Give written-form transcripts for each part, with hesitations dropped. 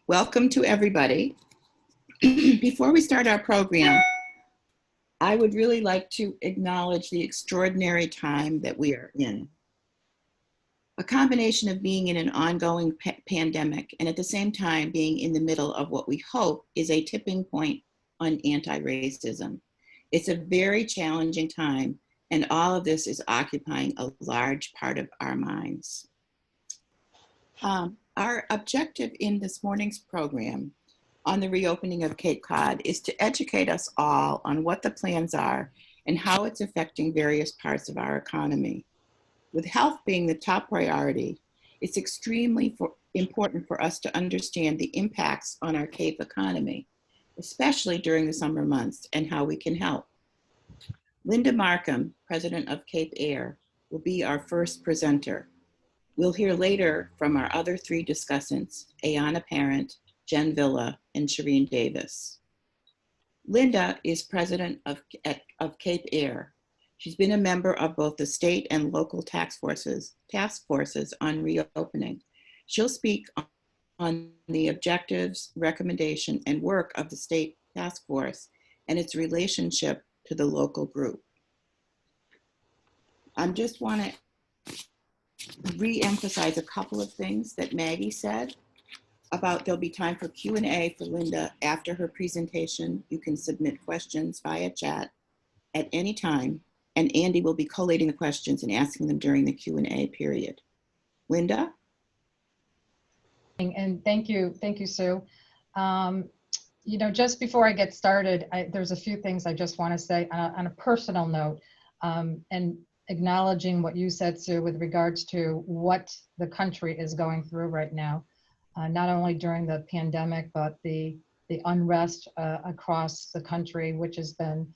Welcome to everybody. Before we start our program, I would really like to acknowledge the extraordinary time that we are in. A combination of being in an ongoing pandemic and at the same time being in the middle of what we hope is a tipping point on anti-racism. It's a very challenging time, and all of this is occupying a large part of our minds. Our objective in this morning's program on the reopening of Cape Cod is to educate us all on what the plans are and how it's affecting various parts of our economy. With health being the top priority, it's extremely important for us to understand the impacts on our Cape economy, especially during the summer months, and how we can help. Linda Markham, president of Cape Air, will be our first presenter. We'll hear later from our other three discussants, Ayana Parent, Jen Villa, and Shireen Davis. Linda is president of Cape Air. She's been a member of both the state and local task forces on reopening. She'll speak on the objectives, recommendation, and work of the state task force and its relationship to the local group. I just want to re-emphasize a couple of things that Maggie said about there'll be time for Q&A for Linda after her presentation. You can submit questions via chat at any time, and Andy will be collating the questions and asking them during the Q&A period. Linda? And thank you, Sue. You know, just before I get started, there's a few things I just want to say on a personal note, and acknowledging what you said, Sue, with regards to what the country is going through right now, not only during the pandemic, but the unrest across the country, which has been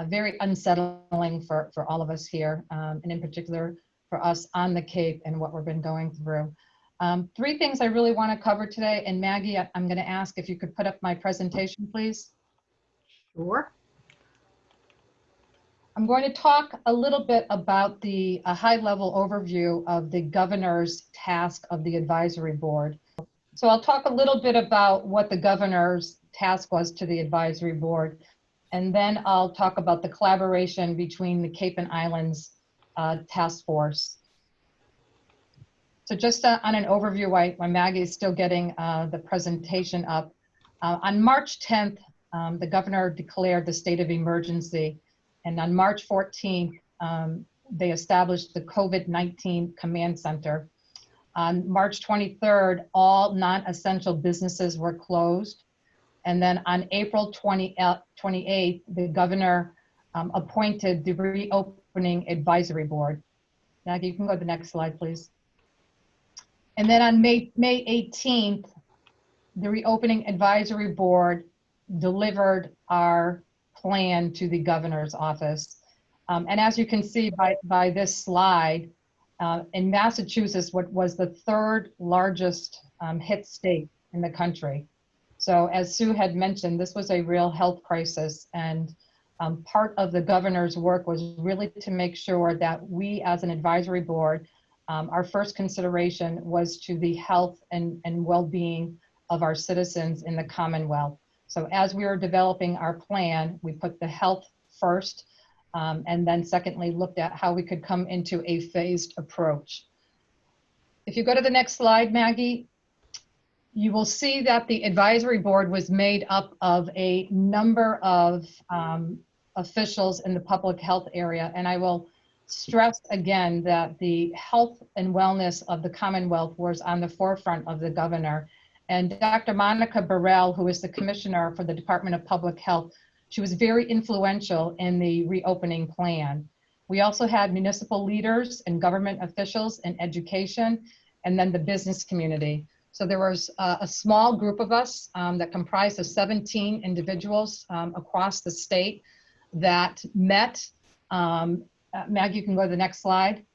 very unsettling for all of us here, and in particular for us on the Cape and what we've been going through. Three things I really want to cover today, and Maggie, I'm going to ask if you could put up my presentation, please. Sure. I'm going to talk a little bit about a high-level overview of the governor's task of the advisory board. So I'll talk a little bit about what the governor's task was to the advisory board, and then I'll talk about the collaboration between the Cape and Islands task force. So just on an overview, while Maggie is still getting the presentation up, on March 10th, the governor declared the state of emergency. And on March 14th, they established the COVID-19 Command Center. On March 23rd, all non-essential businesses were closed. And then on April 28th, the governor appointed the Reopening Advisory Board. Maggie, you can go to the next slide, please. And then on May 18th, the Reopening Advisory Board delivered our plan to the governor's office. And as you can see by this slide, in Massachusetts, what was the third largest hit state in the country. So as Sue had mentioned, this was a real health crisis, and part of the governor's work was really to make sure that we as an advisory board, our first consideration was to the health and well-being of our citizens in the Commonwealth. So as we were developing our plan, we put the health first, and then secondly, looked at how we could come into a phased approach. If you go to the next slide, Maggie, you will see that the advisory board was made up of a number of officials in the public health area. And I will stress again that the health and wellness of the Commonwealth was on the forefront of the governor. And Dr. Monica Burrell, who is the commissioner for the Department of Public Health, she was very influential in the reopening plan. We also had municipal leaders and government officials in education, and then the business community. So there was a small group of us that comprised of 17 individuals across the state that met. Maggie, you can go to the next slide.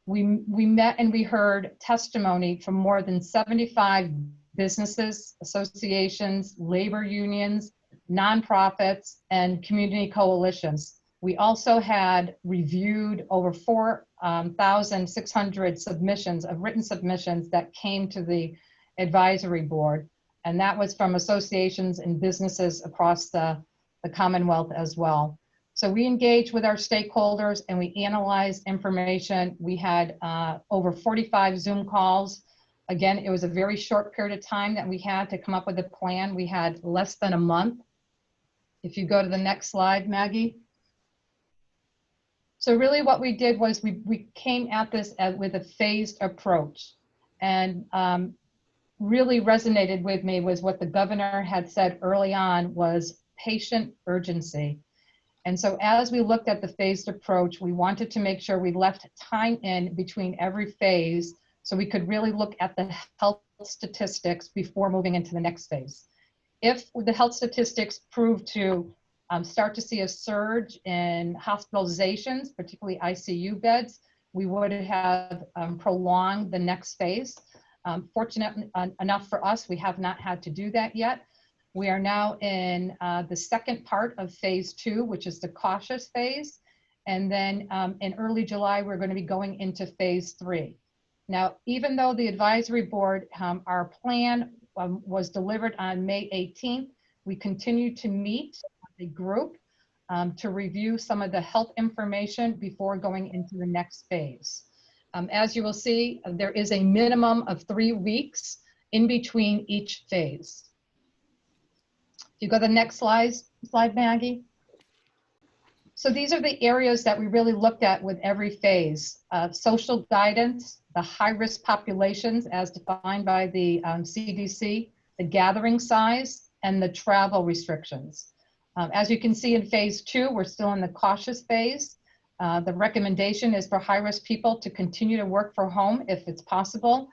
We met and we heard testimony from more than 75 businesses, associations, labor unions, nonprofits, and community coalitions. We also had reviewed over 4,600 submissions of written submissions that came to the advisory board. And that was from associations and businesses across the Commonwealth as well. So we engaged with our stakeholders and we analyzed information. We had over 45 Zoom calls. Again, it was a very short period of time that we had to come up with a plan. We had less than a month. If you go to the next slide, Maggie. So really what we did was we came at this with a phased approach. And really resonated with me was what the governor had said early on was patient urgency. And so as we looked at the phased approach, we wanted to make sure we left time in between every phase so we could really look at the health statistics before moving into the next phase. If the health statistics prove to start to see a surge in hospitalizations, particularly ICU beds, we would have prolonged the next phase. Fortunate enough for us, we have not had to do that yet. We are now in the second part of phase 2, which is the cautious phase. And then in early July, we're going to be going into phase 3. Now, even though the advisory board, our plan was delivered on May 18th, we continue to meet as a group to review some of the health information before going into the next phase. As you will see, there is a minimum of 3 weeks in between each phase. If you go to the next slide, Maggie. So these are the areas that we really looked at with every phase. Social guidance, the high-risk populations as defined by the CDC, the gathering size, and the travel restrictions. As you can see in phase 2, we're still in the cautious phase. The recommendation is for high-risk people to continue to work from home if it's possible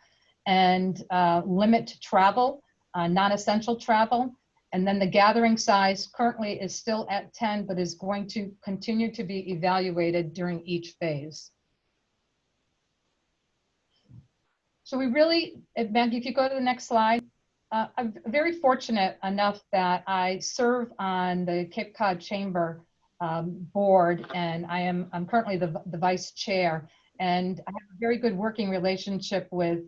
and limit travel, non-essential travel. And then the gathering size currently is still at 10, but is going to continue to be evaluated during each phase. So we really, Maggie, if you go to the next slide, I'm very fortunate enough that I serve on the Cape Cod Chamber board, and I'm currently the vice chair. And I have a very good working relationship with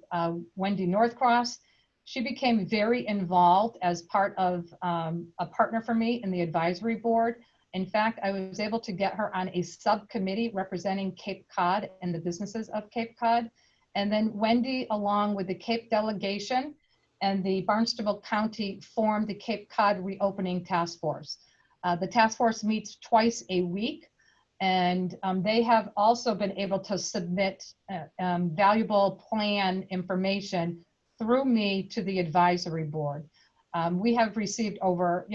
Wendy Northcross. She became very involved as part of a partner for me in the advisory board. In fact, I was able to get her on a subcommittee representing Cape Cod and the businesses of Cape Cod. And then Wendy, along with the Cape delegation and the Barnstable County, formed the Cape Cod Reopening Task Force. The task force meets twice a week, and they have also been able to submit valuable plan information through me to the advisory board. We have received over,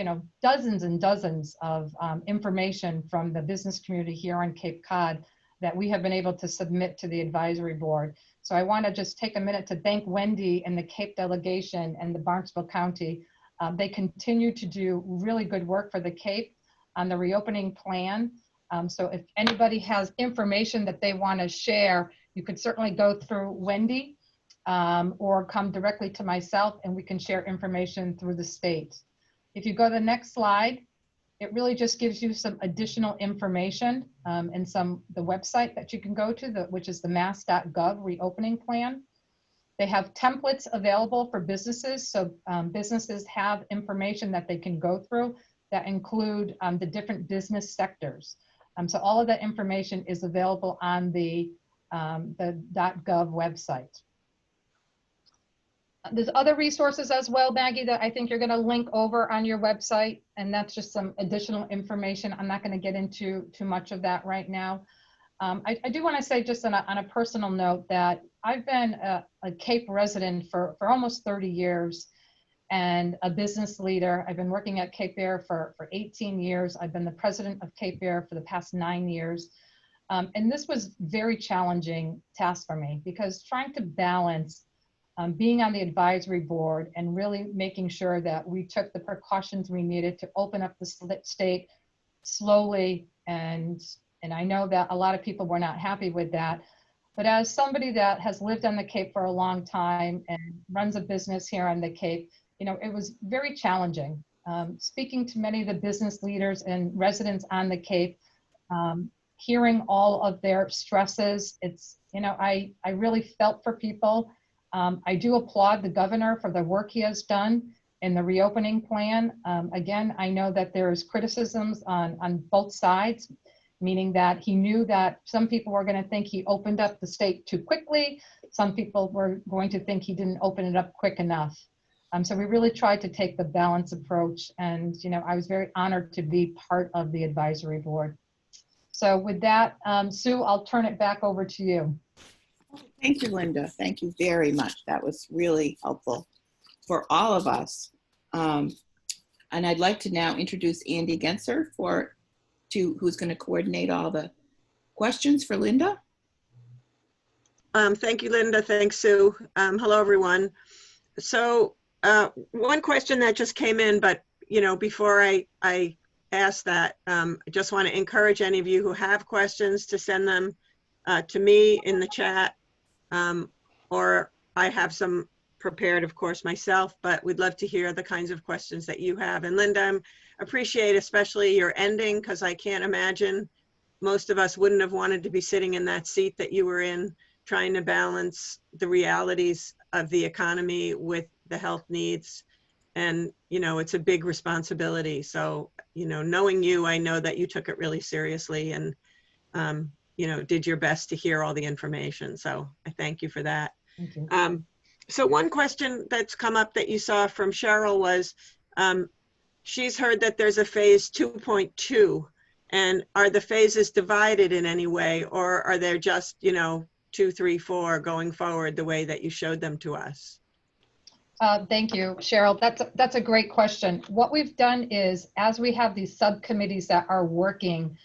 dozens and dozens of information from the business community here on Cape Cod that we have been able to submit to the advisory board. So I want to just take a minute to thank Wendy and the Cape delegation and the Barnstable County. They continue to do really good work for the Cape on the reopening plan. So if anybody has information that they want to share, you could certainly go through Wendy or come directly to myself, and we can share information through the state. If you go to the next slide, it really just gives you some additional information and the website that you can go to, which is the mass.gov reopening plan. They have templates available for businesses. So businesses have information that they can go through that include the different business sectors. So all of that information is available on the .gov website. There's other resources as well, Maggie, that I think you're going to link over on your website, and that's just some additional information. I'm not going to get into too much of that right now. I do want to say just on a personal note that I've been a Cape resident for almost 30 years and a business leader. I've been working at Cape Air for 18 years. I've been the president of Cape Air for the past 9 years. And this was very challenging task for me because trying to balance being on the advisory board and really making sure that we took the precautions we needed to open up the state slowly. And I know that a lot of people were not happy with that. But as somebody that has lived on the Cape for a long time and runs a business here on the Cape, it was very challenging. Speaking to many of the business leaders and residents on the Cape, hearing all of their stresses, it's, I really felt for people. I do applaud the governor for the work he has done in the reopening plan. Again, I know that there's criticisms on both sides, meaning that he knew that some people were going to think he opened up the state too quickly. Some people were going to think he didn't open it up quick enough. So we really tried to take the balanced approach, and I was very honored to be part of the advisory board. So with that, Sue, I'll turn it back over to you. Thank you, Linda. Thank you very much. That was really helpful for all of us. And I'd like to now introduce Andy Genser who's going to coordinate all the questions for Linda. Thank you, Linda. Thanks, Sue. Hello, everyone. So one question that just came in, but before I ask that, I just want to encourage any of you who have questions to send them to me in the chat, or I have some prepared, of course, myself, but we'd love to hear the kinds of questions that you have. And Linda, I appreciate especially your ending, because I can't imagine most of us wouldn't have wanted to be sitting in that seat that you were in, trying to balance the realities of the economy with the health needs. And, it's a big responsibility. So, knowing you, I know that you took it really seriously and, did your best to hear all the information. So I thank you for that. Thank you. So one question that's come up that you saw from Cheryl was, she's heard that there's a phase 2.2, and are the phases divided in any way, or are they just, 2, 3, 4 going forward the way that you showed them to us? Thank you, Cheryl. That's a great question. What we've done is, as we have these subcommittees that are working,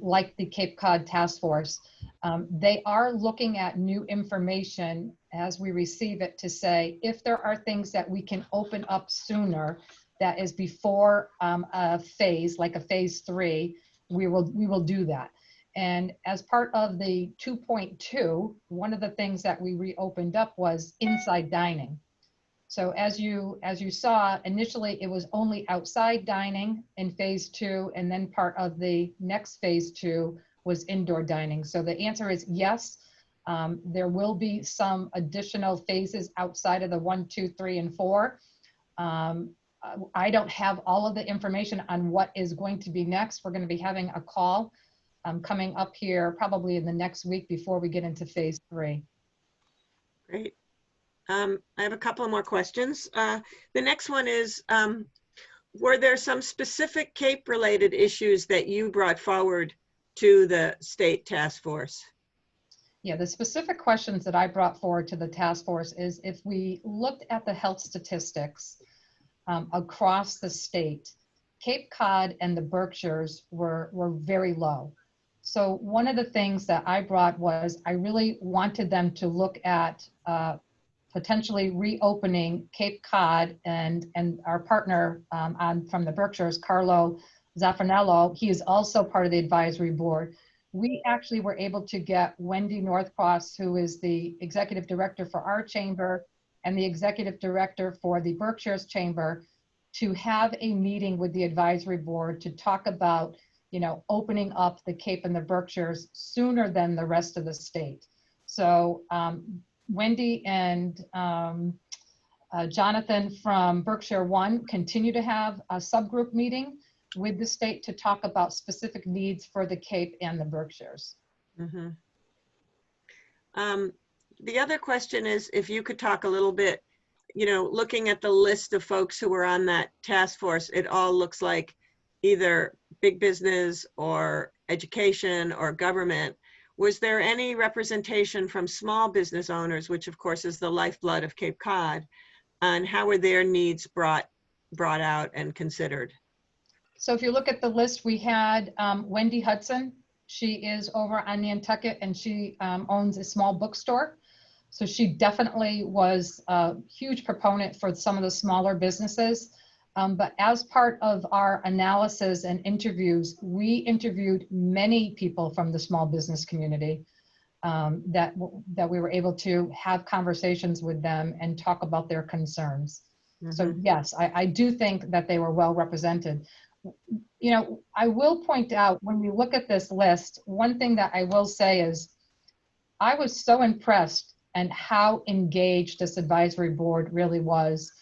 like the Cape Cod Task Force, they are looking at new information as we receive it to say, if there are things that we can open up sooner, that is before a phase, like a phase 3, we will do that. And as part of the 2.2, one of the things that we reopened up was inside dining. So as you saw, initially it was only outside dining in phase 2, and then part of the next phase 2 was indoor dining. So the answer is yes, there will be some additional phases outside of the 1, 2, 3, and 4. I don't have all of the information on what is going to be next. We're going to be having a call coming up here probably in the next week before we get into phase 3. Great. I have a couple of more questions. The next one is, were there some specific Cape related issues that you brought forward to the state task force? Yeah, the specific questions that I brought forward to the task force is, if we looked at the health statistics across the state, Cape Cod and the Berkshires were very low. So one of the things that I brought was, I really wanted them to look at potentially reopening Cape Cod, and our partner from the Berkshires, Carlo Zaffanello, he is also part of the advisory board. We actually were able to get Wendy Northcross, who is the executive director for our chamber and the executive director for the Berkshires chamber, to have a meeting with the advisory board to talk about, opening up the Cape and the Berkshires sooner than the rest of the state. So Wendy and Jonathan from Berkshire One continue to have a subgroup meeting with the state to talk about specific needs for the Cape and the Berkshires. Mm-hmm. The other question is, if you could talk a little bit, looking at the list of folks who were on that task force, it all looks like either big business or education or government. Was there any representation from small business owners, which of course is the lifeblood of Cape Cod, and how were their needs brought out and considered? So if you look at the list, we had Wendy Hudson. She is over on Nantucket, and she owns a small bookstore. So she definitely was a huge proponent for some of the smaller businesses. But as part of our analysis and interviews, we interviewed many people from the small business community that we were able to have conversations with them and talk about their concerns. Mm-hmm. So yes, I do think that they were well represented. I will point out, when we look at this list, one thing that I will say is, I was so impressed and how engaged this advisory board really was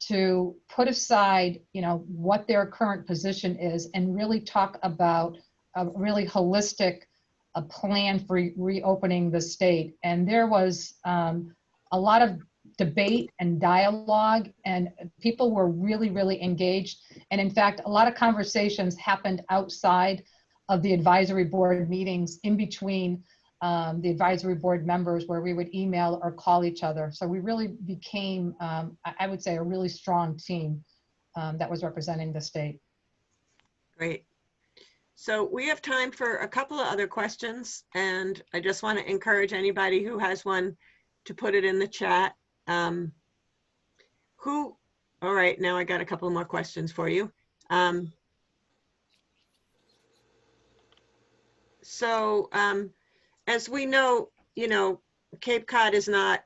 to put aside, what their current position is and really talk about a really holistic plan for reopening the state. And there was a lot of debate and dialogue, and people were really, really engaged. And in fact, a lot of conversations happened outside of the advisory board meetings, in between the advisory board members, where we would email or call each other. So we really became, I would say, a really strong team that was representing the state. Great. So we have time for a couple of other questions, and I just want to encourage anybody who has one to put it in the chat. All right, now I got a couple more questions for you. As we know, Cape Cod is not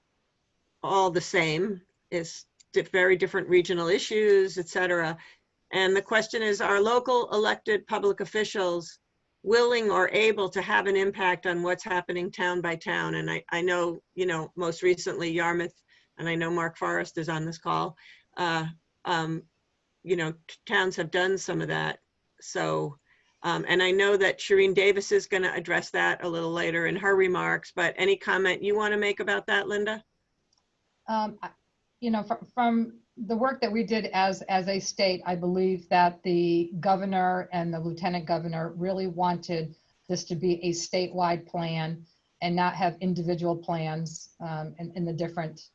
all the same. It's very different regional issues, et cetera. And the question is, are local elected public officials willing or able to have an impact on what's happening town by town? And I know, most recently Yarmouth, and I know Mark Forrest is on this call, towns have done some of that. So, and I know that Shireen Davis is going to address that a little later in her remarks, but any comment you want to make about that, Linda? From the work that we did as a state, I believe that the governor and the lieutenant governor really wanted this to be a statewide plan and not have individual plans in the different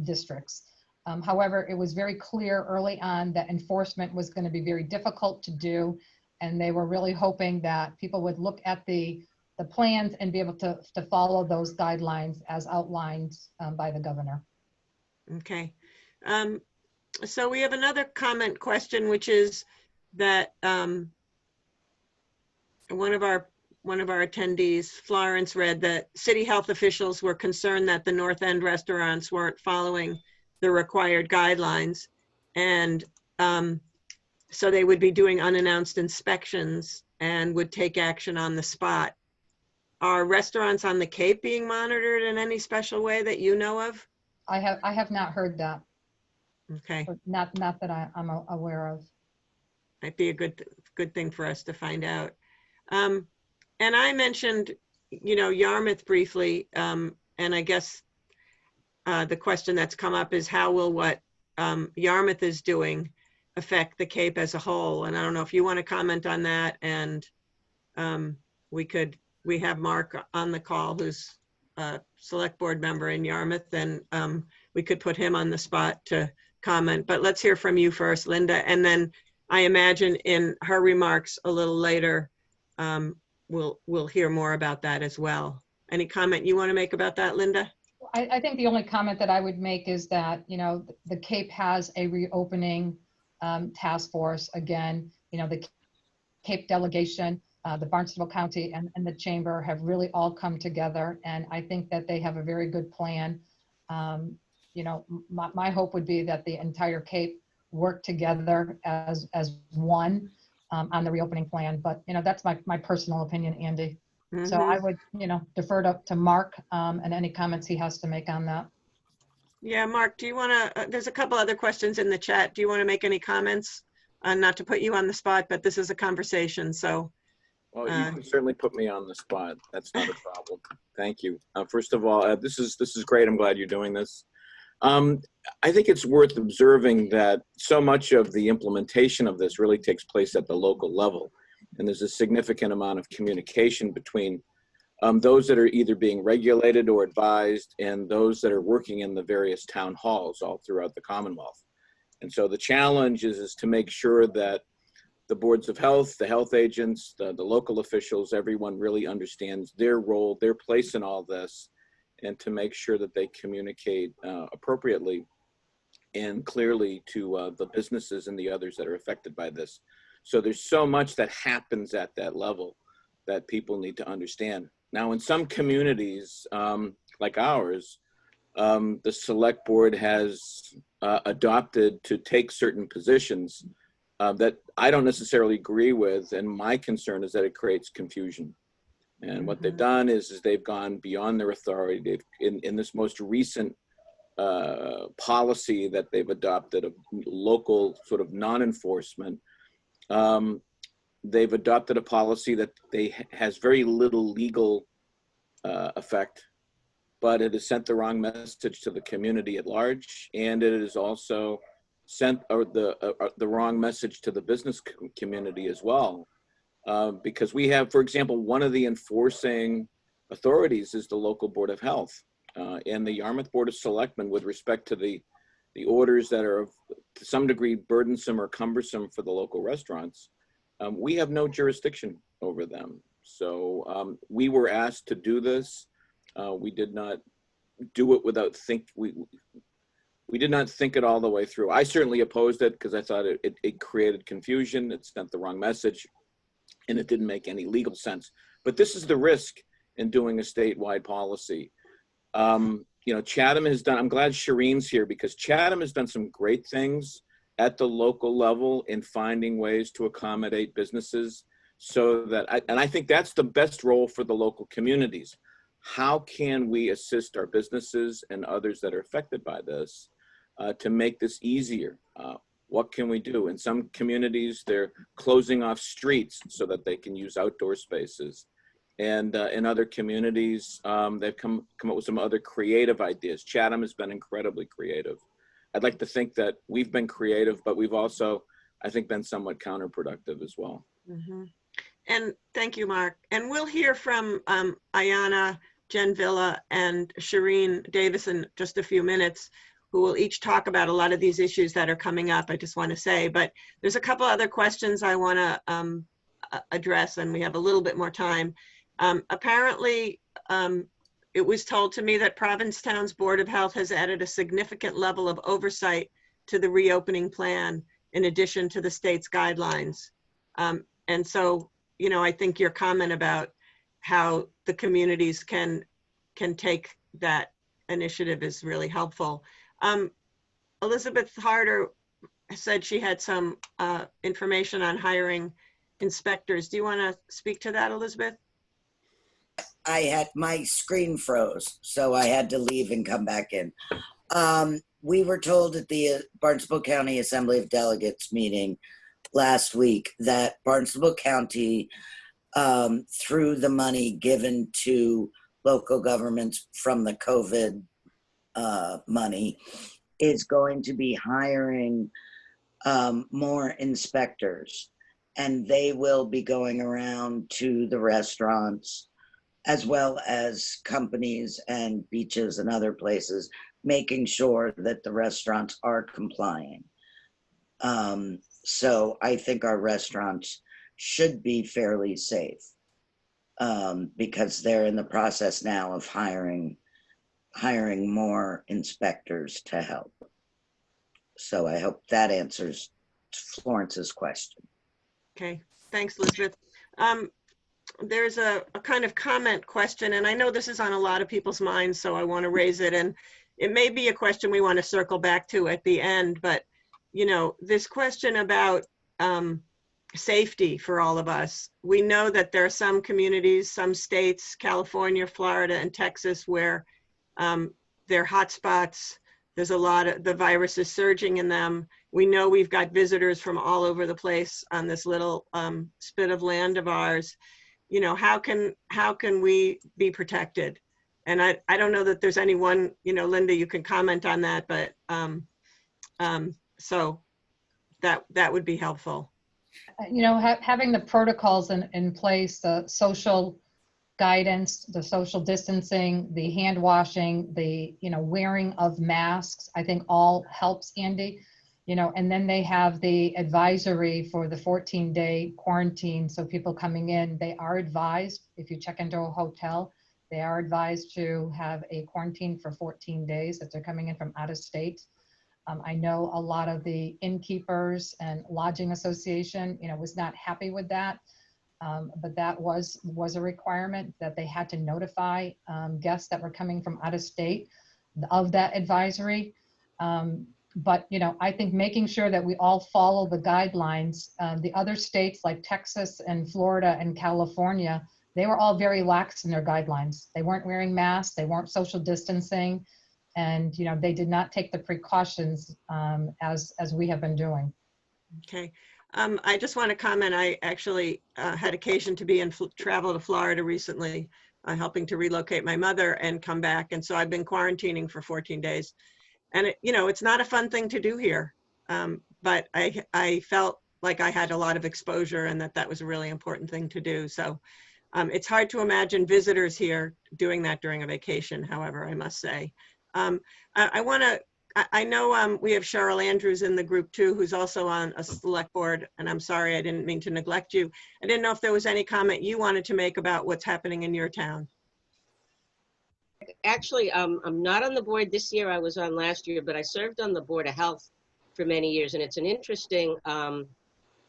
districts. However, it was very clear early on that enforcement was going to be very difficult to do, and they were really hoping that people would look at the plans and be able to follow those guidelines as outlined by the governor. Okay. So we have another comment question, which is that one of our attendees, Florence, read that city health officials were concerned that the North End restaurants weren't following the required guidelines, and so they would be doing unannounced inspections and would take action on the spot. Are restaurants on the Cape being monitored in any special way that you know of? I have not heard that. Okay. Not that I'm aware of. Might be a good thing for us to find out. And I mentioned, Yarmouth briefly, and I guess the question that's come up is, how will what Yarmouth is doing affect the Cape as a whole? And I don't know if you want to comment on that. And we have Mark on the call, who's a select board member in Yarmouth, and we could put him on the spot to comment. But let's hear from you first, Linda, and then I imagine in her remarks a little later, we'll hear more about that as well. Any comment you want to make about that, Linda? I think the only comment that I would make is that, the Cape has a reopening task force. Again, the Cape delegation, the Barnstable County and the Chamber have really all come together, and I think that they have a very good plan. My hope would be that the entire Cape work together as one on the reopening plan, but that's my personal opinion, Andy. Mm-hmm. So I would defer to Mark and any comments he has to make on that. Yeah, Mark, do you want to, there's a couple other questions in the chat. Do you want to make any comments? Not to put you on the spot, but this is a conversation, so. Well, you can certainly put me on the spot. That's not a problem. Thank you. First of all, this is great. I'm glad you're doing this. I think it's worth observing that so much of the implementation of this really takes place at the local level. And there's a significant amount of communication between those that are either being regulated or advised and those that are working in the various town halls all throughout the Commonwealth. And so the challenge is to make sure that the boards of health, the health agents, the local officials, everyone really understands their role, their place in all this, and to make sure that they communicate appropriately and clearly to the businesses and the others that are affected by this. So there's so much that happens at that level that people need to understand. Now, in some communities like ours, the select board has adopted to take certain positions that I don't necessarily agree with, and my concern is that it creates confusion. And what they've done is they've gone beyond their authority. They've, in this most recent policy that they've adopted of local sort of non-enforcement, they've adopted a policy that has very little legal effect, but it has sent the wrong message to the community at large, and it has also sent the wrong message to the business community as well. Because we have, for example, one of the enforcing authorities is the local Board of Health, and the Yarmouth Board of Selectmen, with respect to the orders that are to some degree burdensome or cumbersome for the local restaurants. We have no jurisdiction over them. So we were asked to do this. We did not do it without we did not think it all the way through. I certainly opposed it because I thought it created confusion. It sent the wrong message, and it didn't make any legal sense. But this is the risk in doing a statewide policy. You know, Chatham has done, I'm glad Shireen's here, because Chatham has done some great things at the local level in finding ways to accommodate businesses, so that, and I think that's the best role for the local communities. How can we assist our businesses and others that are affected by this to make this easier? What can we do? In some communities, they're closing off streets so that they can use outdoor spaces. And in other communities, they've come up with some other creative ideas. Chatham has been incredibly creative. I'd like to think that we've been creative, but we've also, I think, been somewhat counterproductive as well. Mm-hmm. And thank you, Mark. And we'll hear from Ayanna, Jen Villa, and Shireen Davis in just a few minutes, who will each talk about a lot of these issues that are coming up, I just want to say. But there's a couple other questions I want to address, and we have a little bit more time. Apparently, it was told to me that Provincetown's Board of Health has added a significant level of oversight to the reopening plan, in addition to the state's guidelines. And so, you know, I think your comment about how the communities can take that initiative is really helpful. Elizabeth Harder said she had some information on hiring inspectors. Do you want to speak to that, Elizabeth? I had my screen froze, so I had to leave and come back in. We were told at the Barnstable County Assembly of Delegates meeting last week that Barnstable County, through the money given to local governments from the COVID money, is going to be hiring more inspectors, and they will be going around to the restaurants as well as companies and beaches and other places, making sure that the restaurants are complying. So I think our restaurants should be fairly safe, because they're in the process now of hiring more inspectors to help. So I hope that answers Florence's question. Okay, thanks, Elizabeth. There's a kind of comment question, and I know this is on a lot of people's minds, so I want to raise it. And it may be a question we want to circle back to at the end, but you know, this question about safety for all of us. We know that there are some communities, some states, California, Florida, and Texas, where they're hotspots. There's a lot of, the virus is surging in them. We know we've got visitors from all over the place on this little spit of land of ours. You know, how can we be protected? And I don't know that there's anyone, you know, Linda, you can comment on that, but so that would be helpful. You know, having the protocols in place, the social guidance, the social distancing, the hand washing, the, you know, wearing of masks, I think all helps, Andy. You know, and then they have the advisory for the 14-day quarantine. So people coming in, they are advised, if you check into a hotel, they are advised to have a quarantine for 14 days if they're coming in from out of state. I know a lot of the innkeepers and lodging association, you know, was not happy with that. But that was a requirement that they had to notify guests that were coming from out of state of that advisory. But, you know, I think making sure that we all follow the guidelines, the other states like Texas and Florida and California, they were all very lax in their guidelines. They weren't wearing masks, they weren't social distancing, and they did not take the precautions as we have been doing. Okay. I just want to comment. I actually had occasion to be in travel to Florida recently, helping to relocate my mother and come back. And so I've been quarantining for 14 days. And it's not a fun thing to do here. But I felt like I had a lot of exposure and that was a really important thing to do. So it's hard to imagine visitors here doing that during a vacation, however, I must say. I know we have Cheryl Andrews in the group too, who's also on a select board, and I'm sorry, I didn't mean to neglect you. I didn't know if there was any comment you wanted to make about what's happening in your town. Actually, I'm not on the board this year. I was on last year, but I served on the Board of Health for many years, and it's an interesting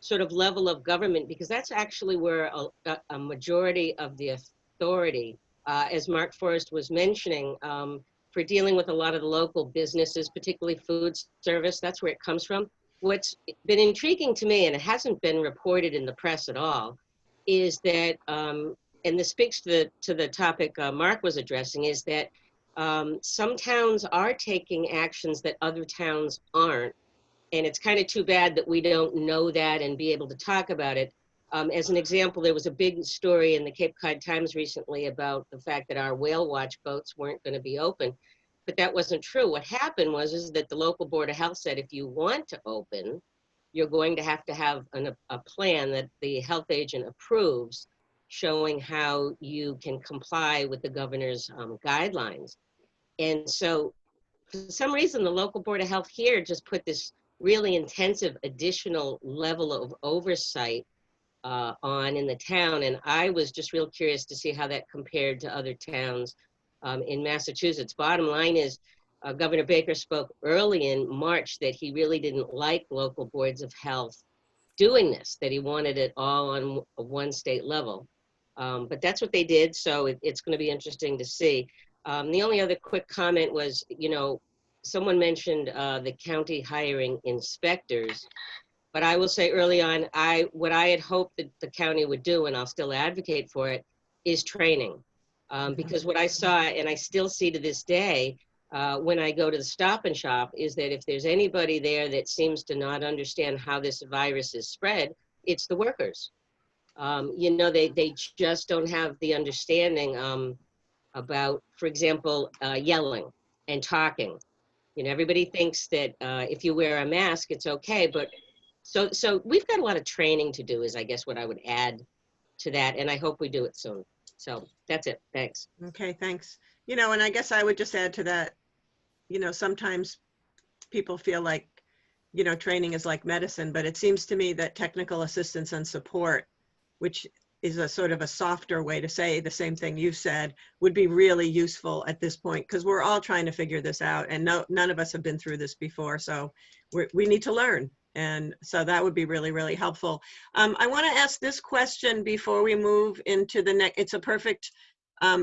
sort of level of government, because that's actually where a majority of the authority, as Mark Forrest was mentioning, for dealing with a lot of the local businesses, particularly food service, that's where it comes from. What's been intriguing to me, and it hasn't been reported in the press at all, is that, and this speaks to the topic Mark was addressing, is that some towns are taking actions that other towns aren't. And it's kind of too bad that we don't know that and be able to talk about it. As an example, there was a big story in the Cape Cod Times recently about the fact that our whale watch boats weren't going to be open, but that wasn't true. What happened is that the local Board of Health said, if you want to open, you're going to have a plan that the health agent approves, showing how you can comply with the governor's guidelines. And so for some reason, the local Board of Health here just put this really intensive additional level of oversight on in the town. And I was just real curious to see how that compared to other towns in Massachusetts. Bottom line is, Governor Baker spoke early in March that he really didn't like local boards of health doing this, that he wanted it all on a one state level. But that's what they did, so it's going to be interesting to see. The only other quick comment was, someone mentioned the county hiring inspectors, but I will say early on, what I had hoped that the county would do, and I'll still advocate for it, is training. Because what I saw, and I still see to this day, when I go to the Stop and Shop, is that if there's anybody there that seems to not understand how this virus is spread, it's the workers. They just don't have the understanding about, for example, yelling and talking. Everybody thinks that if you wear a mask, it's okay, but so we've got a lot of training to do, is I guess what I would add to that, and I hope we do it soon. So that's it. Thanks. Okay, thanks. And I guess I would just add to that, sometimes people feel like, training is like medicine, but it seems to me that technical assistance and support, which is a sort of a softer way to say the same thing you said, would be really useful at this point, because we're all trying to figure this out, and none of us have been through this before, so we need to learn. And so that would be really, really helpful. I want to ask this question before we move into the next. It's a perfect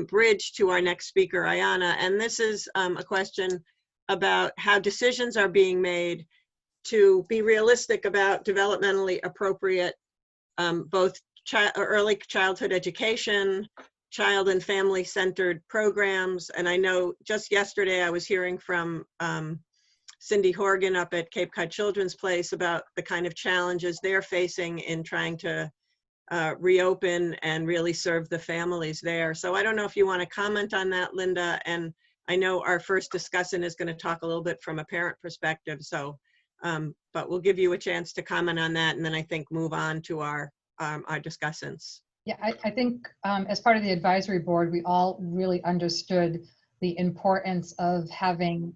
bridge to our next speaker, Ayanna, and this is a question about how decisions are being made to be realistic about developmentally appropriate both early childhood education, child and family-centered programs. And I know just yesterday I was hearing from Cindy Horgan up at Cape Cod Children's Place about the kind of challenges they're facing in trying to reopen and really serve the families there. So I don't know if you want to comment on that, Linda. And I know our first discussant is going to talk a little bit from a parent perspective. So, but we'll give you a chance to comment on that, and then I think move on to our discussants. Yeah, I think as part of the advisory board, we all really understood the importance of having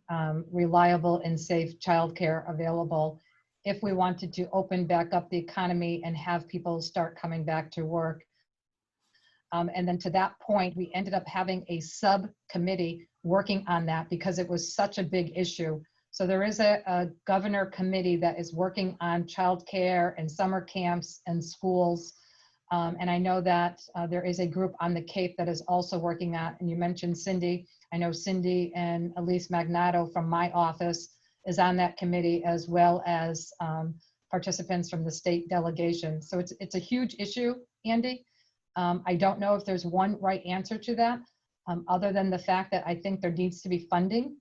reliable and safe childcare available if we wanted to open back up the economy and have people start coming back to work. And then to that point, we ended up having a subcommittee working on that because it was such a big issue. So there is a governor committee that is working on childcare and summer camps and schools. And I know that there is a group on the Cape that is also working on, and you mentioned Cindy. I know Cindy and Elise Magnato from my office is on that committee, as well as participants from the state delegation. So it's a huge issue, Andy. I don't know if there's one right answer to that, other than the fact that I think there needs to be funding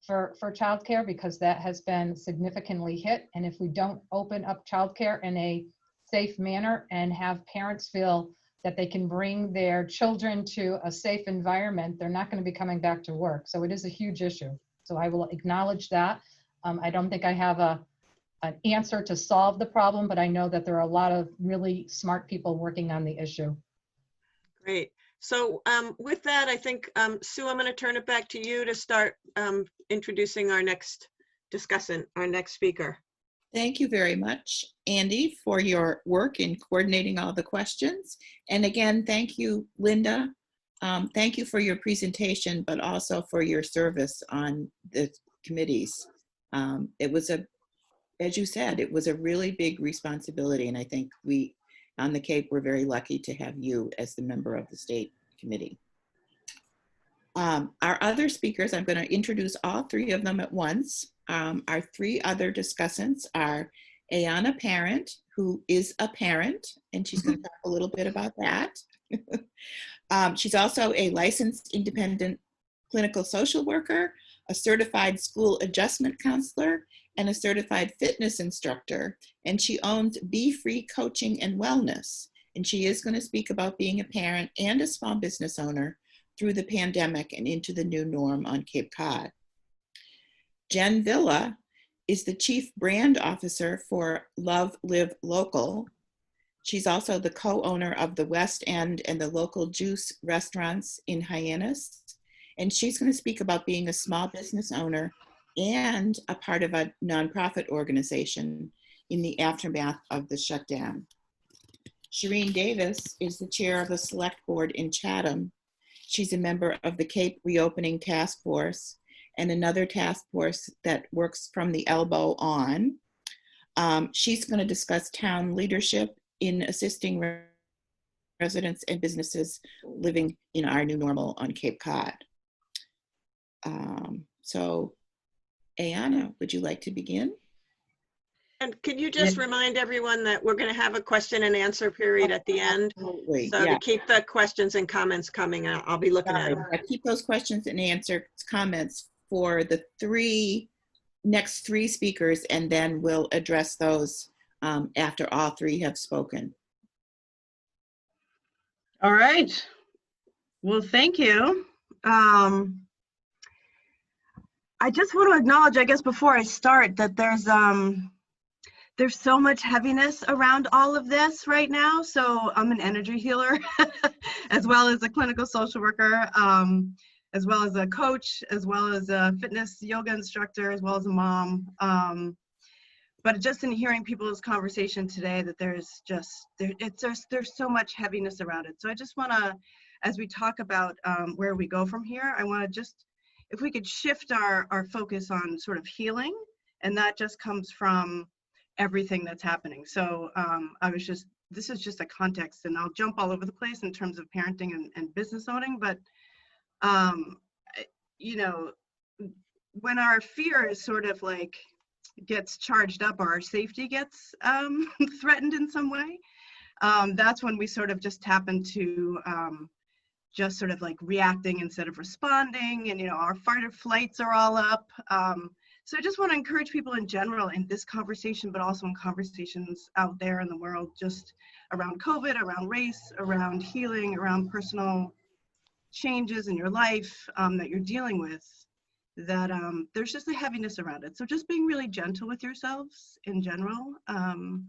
for childcare, because that has been significantly hit. And if we don't open up childcare in a safe manner and have parents feel that they can bring their children to a safe environment, they're not going to be coming back to work. So it is a huge issue. So I will acknowledge that. I don't think I have an answer to solve the problem, but I know that there are a lot of really smart people working on the issue. Great. So with that, I think, Sue, I'm going to turn it back to you to start introducing our next discussant, our next speaker. Thank you very much, Andy, for your work in coordinating all the questions. And again, thank you, Linda. Thank you for your presentation, but also for your service on the committees. It was as you said, it was a really big responsibility. And I think we on the Cape, we're very lucky to have you as the member of the state committee. Our other speakers, I'm going to introduce all three of them at once. Our three other discussants are Ayana Parent, who is a parent, and she's going to talk a little bit about that. She's also a licensed independent clinical social worker, a certified school adjustment counselor, and a certified fitness instructor. And she owns Be Free Coaching and Wellness. And she is going to speak about being a parent and a small business owner through the pandemic and into the new norm on Cape Cod. Jen Villa is the Chief Brand Officer for Love Live Local. She's also the co-owner of the West End and the local juice restaurants in Hyannis. And she's going to speak about being a small business owner and a part of a nonprofit organization in the aftermath of the shutdown. Shireen Davis is the chair of the select board in Chatham. She's a member of the Cape Reopening Task Force and another task force that works from the elbow on. She's going to discuss town leadership in assisting residents and businesses living in our new normal on Cape Cod. So, Ayana, would you like to begin? And can you just remind everyone that we're going to have a question and answer period at the end? Absolutely, So to keep the questions and comments coming, I'll be looking at them. Keep those questions and answer comments for the next three speakers, and then we'll address those after all three have spoken. All right. Well, thank you. I just want to acknowledge, I guess, before I start, that there's so much heaviness around all of this right now. So I'm an energy healer, as well as a clinical social worker, as well as a coach, as well as a fitness yoga instructor, as well as a mom. But just in hearing people's conversation today, that there's so much heaviness around it. So I just want to, as we talk about where we go from here, I want to just, if we could shift our focus on sort of healing, and that just comes from everything that's happening. So this is just a context, and I'll jump all over the place in terms of parenting and business owning, but you know, when our fear is sort of like gets charged up, or our safety gets threatened in some way, that's when we sort of just tap into just sort of like reacting instead of responding, and our fight or flights are all up. So I just want to encourage people in general in this conversation, but also in conversations out there in the world, just around COVID, around race, around healing, around personal changes in your life that you're dealing with, that there's just a heaviness around it. So just being really gentle with yourselves in general, and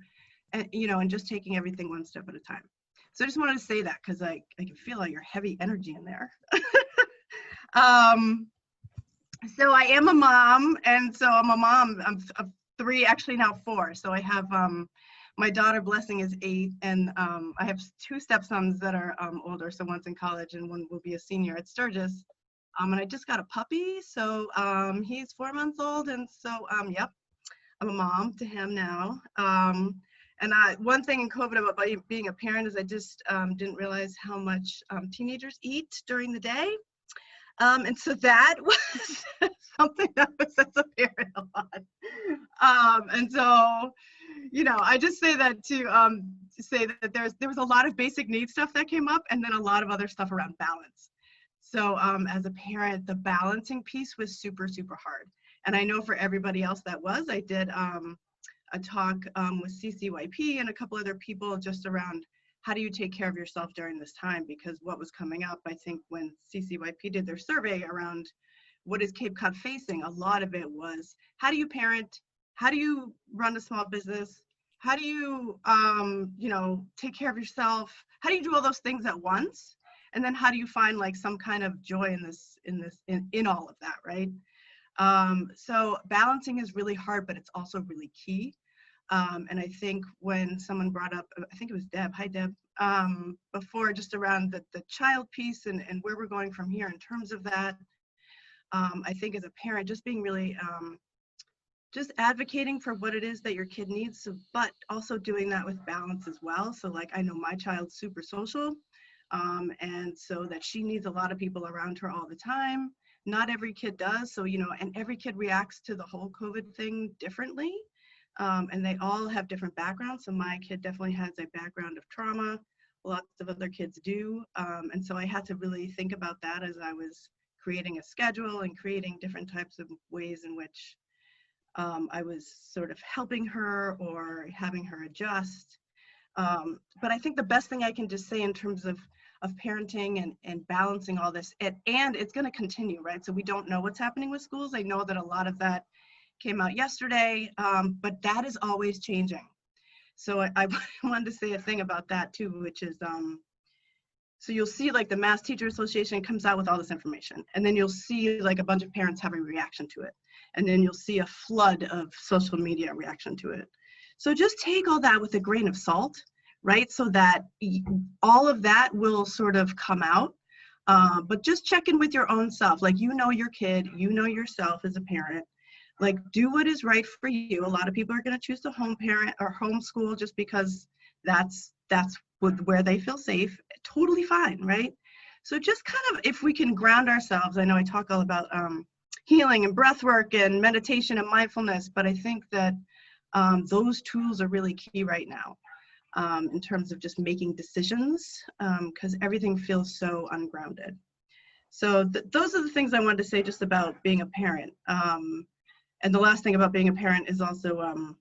just taking everything one step at a time. So I just wanted to say that, because I can feel all your heavy energy in there. So I am a mom, and so I'm a mom of three, actually now four. So I have my daughter, Blessing, is 8, and I have 2 stepsons that are older. So one's in college and one will be a senior at Sturgis. And I just got a puppy, so he's 4 months old, and so yep, I'm a mom to him now. And one thing in COVID about being a parent is I just didn't realize how much teenagers eat during the day. And so that was something that was as a parent a lot. And so, I just say that to say that there was a lot of basic needs stuff that came up, and then a lot of other stuff around balance. So as a parent, the balancing piece was super, super hard. And I know for everybody else that was, I did a talk with CCYP and a couple other people just around how do you take care of yourself during this time? Because what was coming up, I think when CCYP did their survey around what is Cape Cod facing, a lot of it was, how do you parent? How do you run a small business? How do you, take care of yourself? How do you do all those things at once? And then how do you find like some kind of joy in all of that, right? So balancing is really hard, but it's also really key. And I think when someone brought up, I think it was Deb, hi Deb, before, just around the child piece and where we're going from here in terms of that, I think as a parent, just being really, just advocating for what it is that your kid needs, so, but also doing that with balance as well. So like, I know my child's super social, and so that she needs a lot of people around her all the time. Not every kid does, so, and every kid reacts to the whole COVID thing differently. And they all have different backgrounds. So my kid definitely has a background of trauma. Lots of other kids do. And so I had to really think about that as I was creating a schedule and creating different types of ways in which I was sort of helping her or having her adjust. But I think the best thing I can just say in terms of parenting and balancing all this, and it's going to continue, right? So we don't know what's happening with schools. I know that a lot of that came out yesterday, but that is always changing. So I wanted to say a thing about that too, which is, so you'll see like the Mass Teacher Association comes out with all this information, and then you'll see like a bunch of parents have a reaction to it. And then you'll see a flood of social media reaction to it. So just take all that with a grain of salt, right? So that all of that will sort of come out, but just check in with your own self. Like, your kid, yourself as a parent. Like, do what is right for you. A lot of people are going to choose to home parent or homeschool just because that's where they feel safe. Totally fine, right? So just kind of, if we can ground ourselves, I know I talk all about healing and breath work and meditation and mindfulness, but I think that those tools are really key right now in terms of just making decisions, because everything feels so ungrounded. So those are the things I wanted to say just about being a parent. And the last thing about being a parent is also,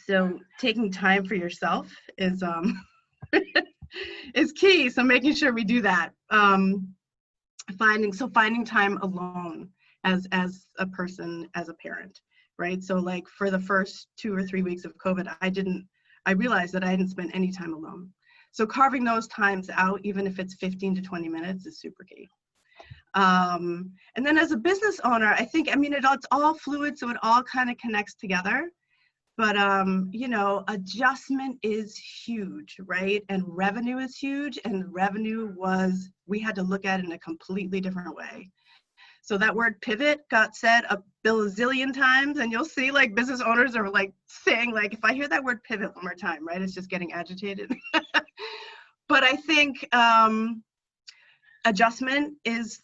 so taking time for yourself is is key. So making sure we do that. Finding time alone as a person, as a parent, right? So like for the first 2 or 3 weeks of COVID, I realized that I hadn't spent any time alone. So carving those times out, even if it's 15 to 20 minutes, is super key. And then as a business owner, I think, it's all fluid, so it all kind of connects together. But, adjustment is huge, right? And revenue is huge. And we had to look at it in a completely different way. So that word pivot got said a bazillion times. And you'll see like business owners are like saying, like, if I hear that word pivot one more time, right, it's just getting agitated. But I think adjustment is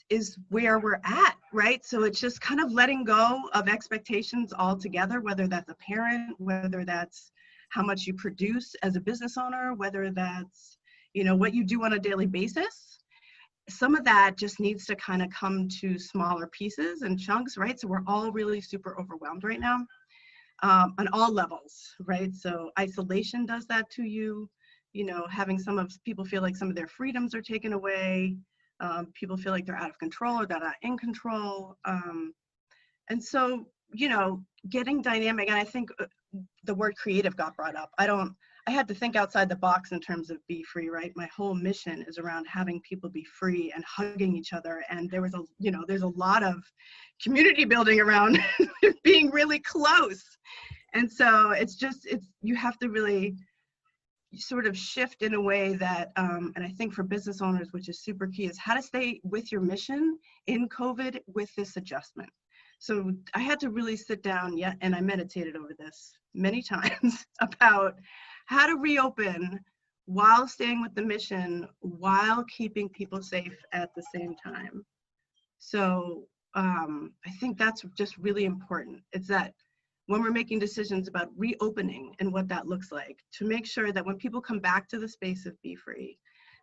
where we're at, right? So it's just kind of letting go of expectations altogether, whether that's a parent, whether that's how much you produce as a business owner, whether that's, what you do on a daily basis. Some of that just needs to kind of come to smaller pieces and chunks, right? So we're all really super overwhelmed right now on all levels, right? So isolation does that to you, having people feel like some of their freedoms are taken away. People feel like they're out of control or they're not in control. And so, getting dynamic, and I think the word creative got brought up. I had to think outside the box in terms of be free, right? My whole mission is around having people be free and hugging each other. And there's a lot of community building around being really close. And so you have to really sort of shift in a way that, and I think for business owners, which is super key, is how to stay with your mission in COVID with this adjustment. So I had to really sit down, and I meditated over this many times about how to reopen while staying with the mission, while keeping people safe at the same time. So I think that's just really important. It's that when we're making decisions about reopening and what that looks like, to make sure that when people come back to the space of Be Free,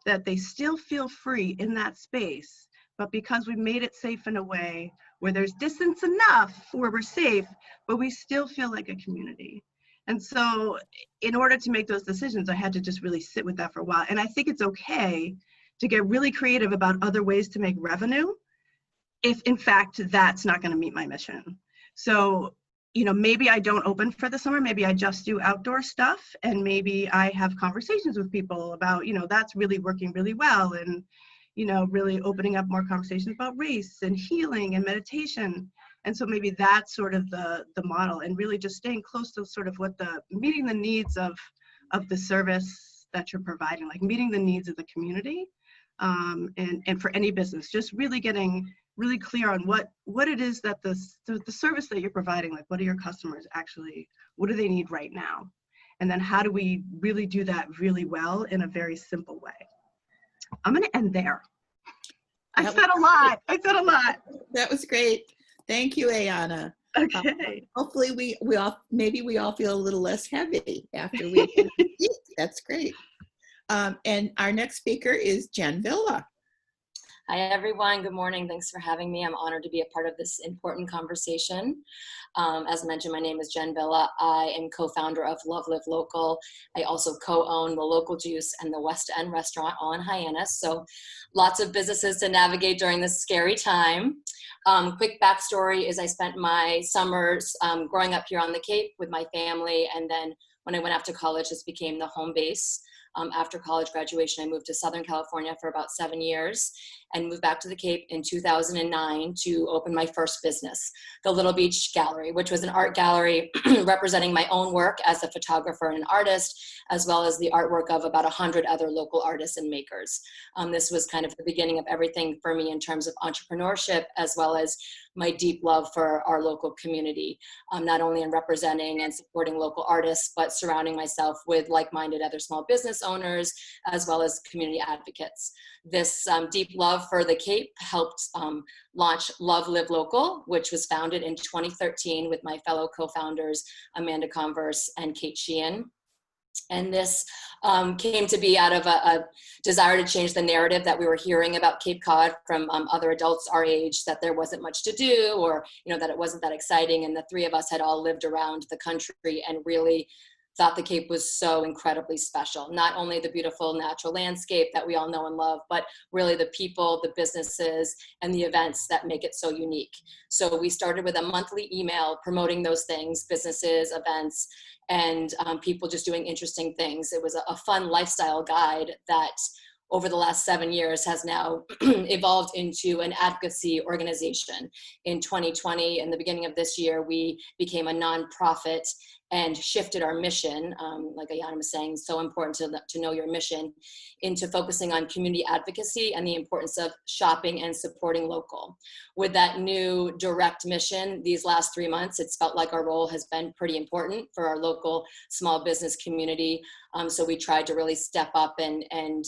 that they still feel free in that space, but because we made it safe in a way where there's distance enough where we're safe, but we still feel like a community. And so in order to make those decisions, I had to just really sit with that for a while. And I think it's okay to get really creative about other ways to make revenue if in fact that's not going to meet my mission. So, you know, maybe I don't open for the summer, maybe I just do outdoor stuff, and maybe I have conversations with people about, you know, that's really working really well, and, you know, really opening up more conversations about race and healing and meditation. And so maybe that's sort of the model, and really just staying close to sort of what meeting the needs of the service that you're providing, like meeting the needs of the community. And for any business, just really getting really clear on what it is that the service that you're providing, like what are your customers actually, what do they need right now? And then how do we really do that really well in a very simple way? I'm going to end there. I said a lot. That was great. Thank you, Ayana. Okay. Hopefully we all feel a little less heavy after we eat. That's great. And our next speaker is Jen Villa. Hi, everyone. Good morning. Thanks for having me. I'm honored to be a part of this important conversation. As mentioned, my name is Jen Villa. I am co-founder of Love Live Local. I also co-own the Local Juice and the West End Restaurant, all in Hyannis. So lots of businesses to navigate during this scary time. Quick backstory is I spent my summers growing up here on the Cape with my family. And then when I went off to college, this became the home base. After college graduation, I moved to Southern California for about 7 years and moved back to the Cape in 2009 to open my first business, the Little Beach Gallery, which was an art gallery representing my own work as a photographer and an artist, as well as the artwork of about 100 other local artists and makers. This was kind of the beginning of everything for me in terms of entrepreneurship, as well as my deep love for our local community, not only in representing and supporting local artists, but surrounding myself with like-minded other small business owners, as well as community advocates. This deep love for the Cape helped launch Love Live Local, which was founded in 2013 with my fellow co-founders, Amanda Converse and Kate Sheehan. And this came to be out of a desire to change the narrative that we were hearing about Cape Cod from other adults our age, that there wasn't much to do, or that it wasn't that exciting. And the three of us had all lived around the country and really thought the Cape was so incredibly special. Not only the beautiful natural landscape that we all know and love, but really the people, the businesses, and the events that make it so unique. So we started with a monthly email promoting those things, businesses, events, and people just doing interesting things. It was a fun lifestyle guide that over the last 7 years has now evolved into an advocacy organization. In 2020, in the beginning of this year, we became a nonprofit and shifted our mission, like Ayana was saying, so important to know your mission, into focusing on community advocacy and the importance of shopping and supporting local. With that new direct mission, these last 3 months, it's felt like our role has been pretty important for our local small business community. So we tried to really step up and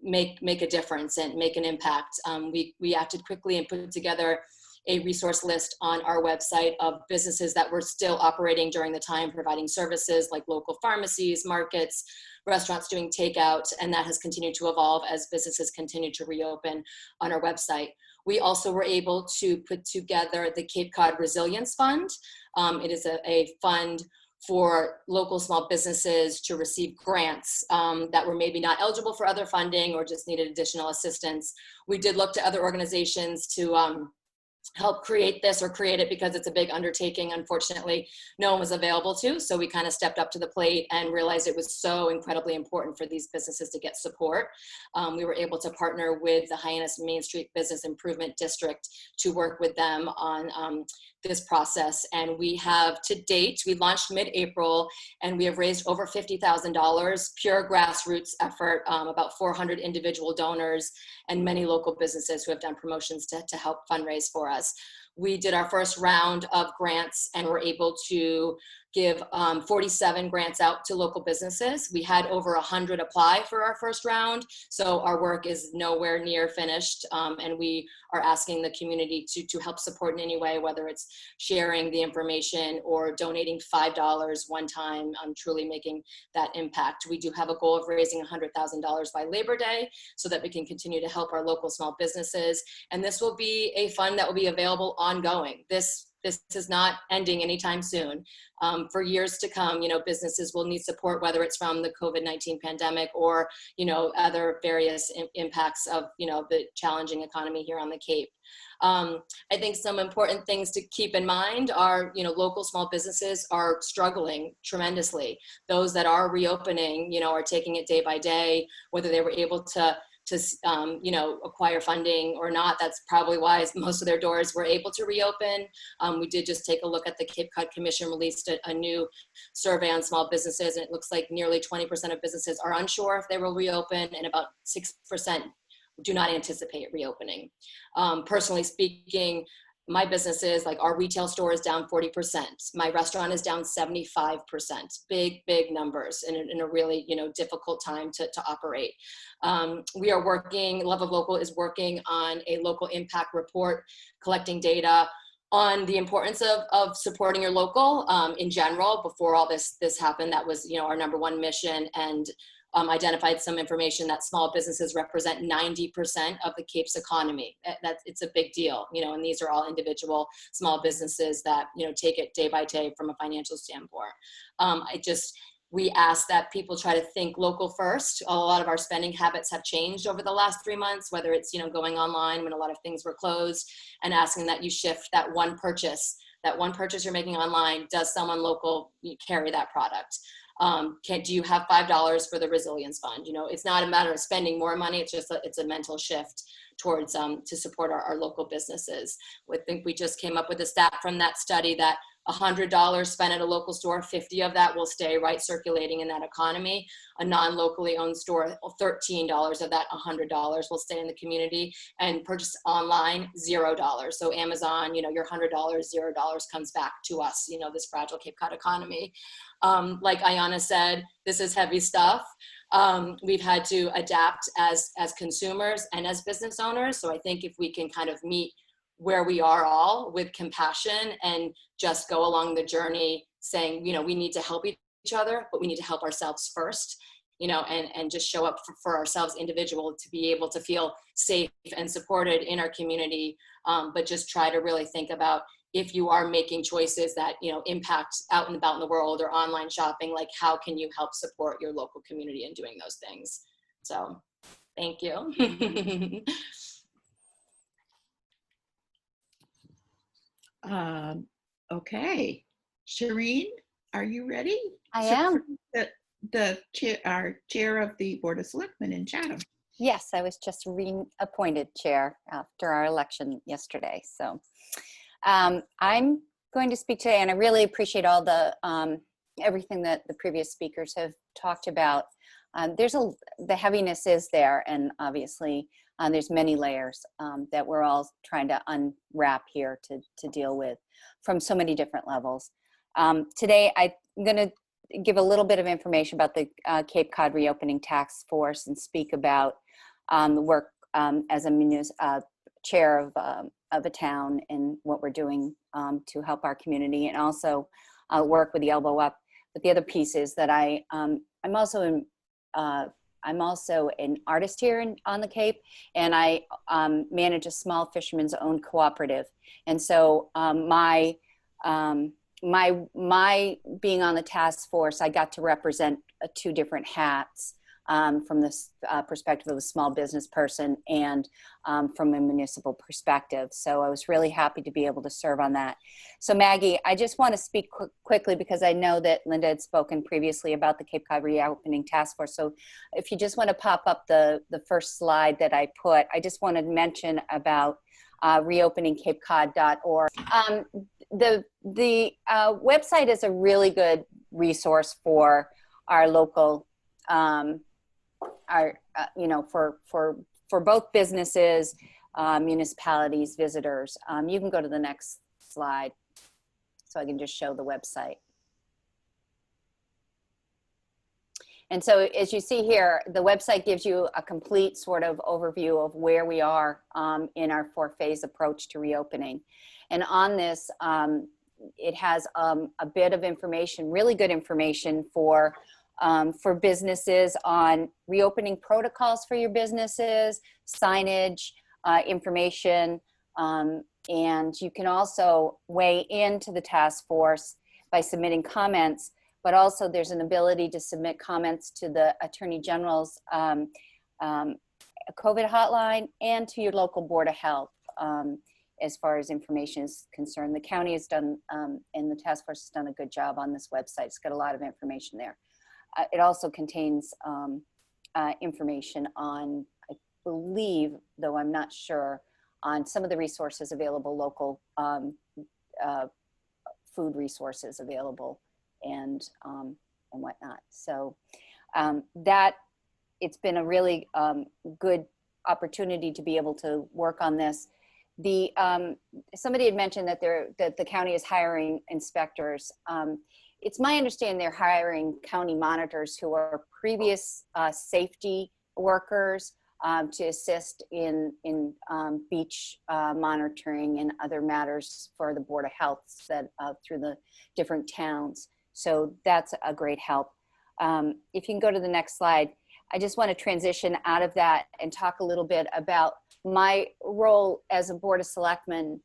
make a difference and make an impact. We acted quickly and put together a resource list on our website of businesses that were still operating during the time, providing services like local pharmacies, markets, restaurants doing takeout, and that has continued to evolve as businesses continue to reopen on our website. We also were able to put together the Cape Cod Resilience Fund. It is a fund for local small businesses to receive grants that were maybe not eligible for other funding or just needed additional assistance. We did look to other organizations to help create this, or create it because it's a big undertaking. Unfortunately, no one was available to, so we kind of stepped up to the plate and realized it was so incredibly important for these businesses to get support. We were able to partner with the Hyannis Main Street Business Improvement District to work with them on this process. And we have to date, we launched mid-April, and we have raised over $50,000, pure grassroots effort, about 400 individual donors and many local businesses who have done promotions to help fundraise for us. we did our first round of grants and were able to give 47 grants out to local businesses. We had over 100 apply for our first round, so our work is nowhere near finished, and we are asking the community to help support in any way, whether it's sharing the information or donating $5 one time, truly making that impact. We do have a goal of raising $100,000 by Labor Day so that we can continue to help our local small businesses, and this will be a fund that will be available ongoing. This is not ending anytime soon. For years to come, businesses will need support, whether it's from the COVID-19 pandemic or, other various impacts of, the challenging economy here on the Cape. I think some important things to keep in mind are, local small businesses are struggling tremendously. Those that are reopening, are taking it day by day, whether they were able to acquire funding or not. That's probably why most of their doors were able to reopen. We did just take a look at the Cape Cod Commission released a new survey on small businesses, and it looks like nearly 20% of businesses are unsure if they will reopen, and about 6% do not anticipate reopening. Personally speaking, my businesses, like our retail store is down 40%. My restaurant is down 75%. Big numbers in a really, difficult time to operate. We are working, Love of Local is working on a local impact report, collecting data on the importance of supporting your local in general. Before all this happened, that was, our number one mission, and identified some information that small businesses represent 90% of the Cape's economy. It's a big deal, and these are all individual small businesses that, take it day by day from a financial standpoint. We ask that people try to think local first. A lot of our spending habits have changed over the last 3 months, whether it's, going online when a lot of things were closed, and asking that you shift that one purchase you're making online. Does someone local carry that product? Do you have $5 for the resilience fund? It's not a matter of spending more money. It's just it's a mental shift towards to support our local businesses. I think we just came up with a stat from that study that $100 spent at a local store, 50 of that will stay right circulating in that economy. A non-locally owned store, $13 of that $100 will stay in the community, and purchase online, $0. So Amazon, your $100, $0 comes back to us, this fragile Cape Cod economy. Like Ayana said, this is heavy stuff. We've had to adapt as consumers and as business owners. So I think if we can kind of meet where we are all with compassion and just go along the journey saying, we need to help each other, but we need to help ourselves first, and just show up for ourselves individual to be able to feel safe and supported in our community. But just try to really think about, if you are making choices that, impact out and about in the world or online shopping, like how can you help support your local community in doing those things? So thank you. Okay, Shireen, are you ready? I am. Our chair of the Board of Selectmen in Chatham. Yes, I was just reappointed chair after our election yesterday. So I'm going to speak today, and I really appreciate all the everything that the previous speakers have talked about. The heaviness is there, and obviously there's many layers that we're all trying to unwrap here to deal with from so many different levels. Today, I'm going to give a little bit of information about the Cape Cod Reopening Task Force and speak about the work as a chair of a town and what we're doing to help our community, and also work with the elbow up. But the other piece is that I'm also an artist here on the Cape, and I manage a small fisherman's owned cooperative. And so my being on the task force, I got to represent two different hats from the perspective of a small business person and from a municipal perspective. So I was really happy to be able to serve on that. So Maggie, I just want to speak quickly because I know that Linda had spoken previously about the Cape Cod Reopening Task Force. So if you just want to pop up the first slide that I put, I just wanted to mention about reopeningcapecod.org. The website is a really good resource for our local, for both businesses, municipalities, visitors. You can go to the next slide so I can just show the website. And so as you see here, the website gives you a complete sort of overview of where we are in our 4-phase approach to reopening. And on this, it has a bit of information, really good information for businesses on reopening protocols for your businesses, signage, information, and you can also weigh into the task force by submitting comments, but also there's an ability to submit comments to the Attorney General's COVID hotline and to your local Board of Health as far as information is concerned. The county has done, and the task force has done a good job on this website. It's got a lot of information there. It also contains information on, I believe, though I'm not sure, on some of the resources available, local food resources available and whatnot. So that it's been a really good opportunity to be able to work on this. Somebody had mentioned that the county is hiring inspectors. It's my understanding they're hiring county monitors who are previous safety workers to assist in beach monitoring and other matters for the Board of Health set through the different towns. So that's a great help. If you can go to the next slide, I just want to transition out of that and talk a little bit about my role as a Board of Selectmen.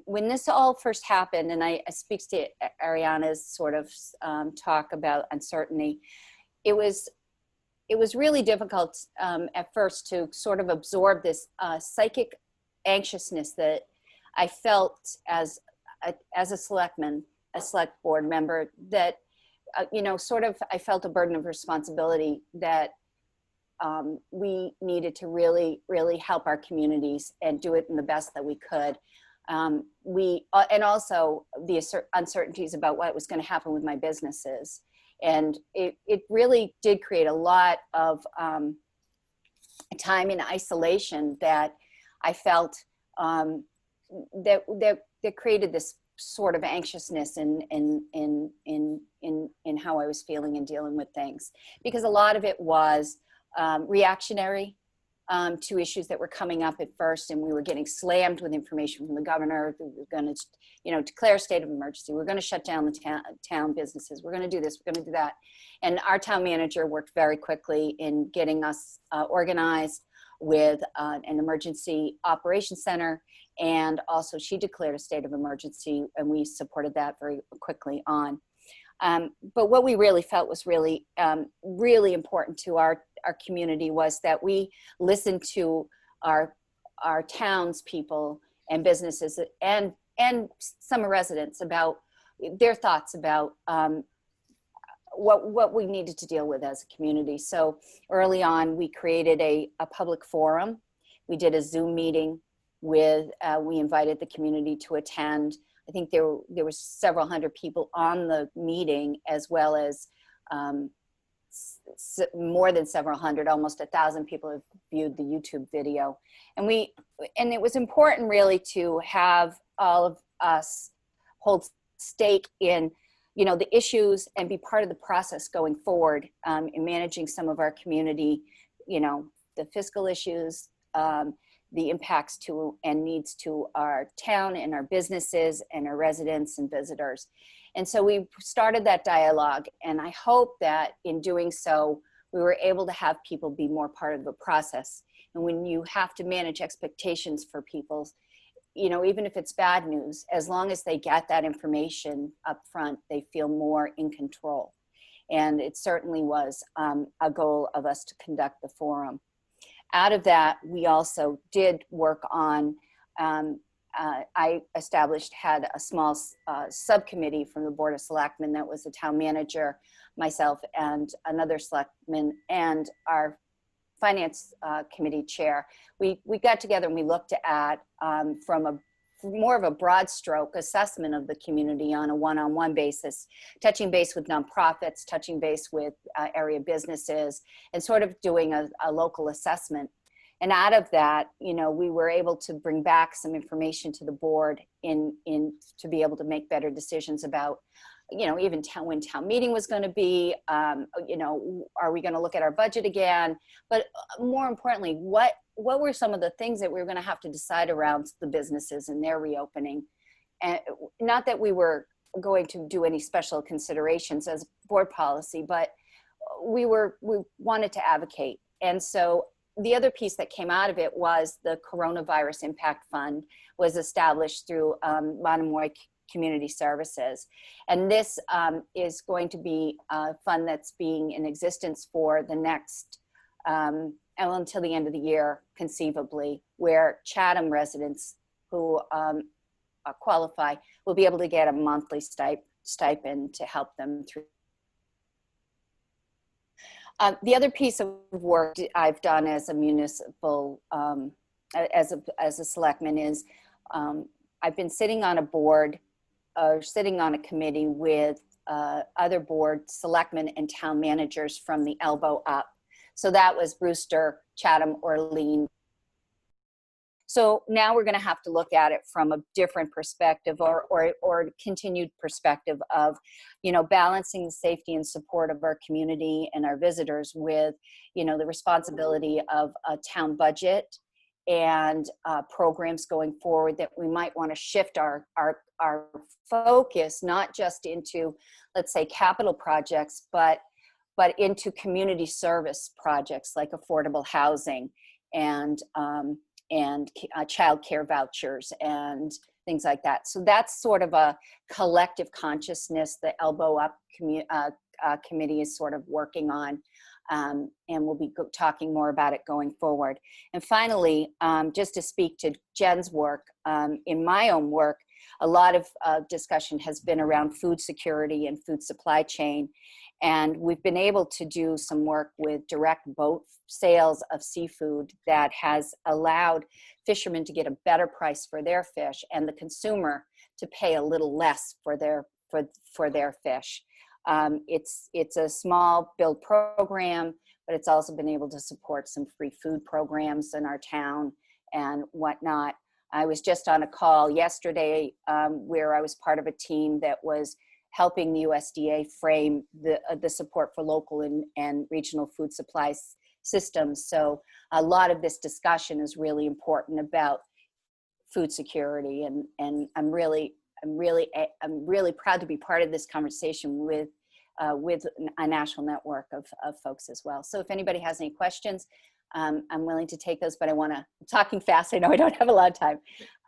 When this all first happened, and I speak to Ariana's sort of talk about uncertainty, it was really difficult at first to sort of absorb this psychic anxiousness that I felt as a selectman, a select board member, that sort of I felt a burden of responsibility that we needed to really, really help our communities and do it in the best that we could. And also the uncertainties about what was going to happen with my businesses. And it really did create a lot of time in isolation that I felt that created this sort of anxiousness in how I was feeling and dealing with things, because a lot of it was reactionary to issues that were coming up at first, and we were getting slammed with information from the governor. We were going to, declare a state of emergency. We're going to shut down the town businesses. We're going to do this. We're going to do that. And our town manager worked very quickly in getting us organized with an emergency operations center, and also she declared a state of emergency, and we supported that very quickly on. But what we really felt was really, really important to our community was that we listened to our townspeople and businesses and some residents about their thoughts about what we needed to deal with as a community. So early on, we created a public forum. We did a Zoom meeting with, we invited the community to attend. I think there were several hundred people on the meeting, as well as more than several hundred, almost 1,000 people have viewed the YouTube video. And it was important really to have all of us hold stake in, the issues and be part of the process going forward in managing some of our community, the fiscal issues, the impacts to and needs to our town and our businesses and our residents and visitors. And so we started that dialogue, and I hope that in doing so, we were able to have people be more part of the process. And when you have to manage expectations for people, even if it's bad news, as long as they get that information up front, they feel more in control. And it certainly was a goal of us to conduct the forum. Out of that, we also did work on, I had a small subcommittee from the Board of Selectmen that was the town manager, myself, and another selectman, and our finance committee chair. We got together and we looked at from more of a broad stroke assessment of the community on a one-on-one basis, touching base with nonprofits, touching base with area businesses, and sort of doing a local assessment. And out of that, you know, we were able to bring back some information to the board in to be able to make better decisions about, you know, even when town meeting was going to be, you know, are we going to look at our budget again? But more importantly, what were some of the things that we were going to have to decide around the businesses and their reopening? And not that we were going to do any special considerations as board policy, but we wanted to advocate. And so the other piece that came out of it was the Coronavirus Impact Fund was established through Monomoy Community Services. And this is going to be a fund that's being in existence for the next, until the end of the year, conceivably, where Chatham residents who qualify will be able to get a monthly stipend to help them through. The other piece of work I've done as a municipal, as a selectman is I've been sitting on a board, sitting on a committee with other board selectmen and town managers from the elbow up. So that was Brewster, Chatham, Orleans. So now we're going to have to look at it from a different perspective or continued perspective of, you know, balancing the safety and support of our community and our visitors with, you know, the responsibility of a town budget and programs going forward that we might want to shift our focus, not just into, let's say, capital projects, but into community service projects like affordable housing and child care vouchers and things like that. So that's sort of a collective consciousness the Elbow Up committee is sort of working on, and we'll be talking more about it going forward. And finally, just to speak to Jen's work, in my own work, a lot of discussion has been around food security and food supply chain. And we've been able to do some work with direct boat sales of seafood that has allowed fishermen to get a better price for their fish and the consumer to pay a little less for their fish. It's a small build program, but it's also been able to support some free food programs in our town and whatnot. I was just on a call yesterday where I was part of a team that was helping the USDA frame the support for local and regional food supplies systems. So a lot of this discussion is really important about food security, and I'm really proud to be part of this conversation with a national network of folks as well. So if anybody has any questions, I'm willing to take those, but I'm talking fast. I know I don't have a lot of time.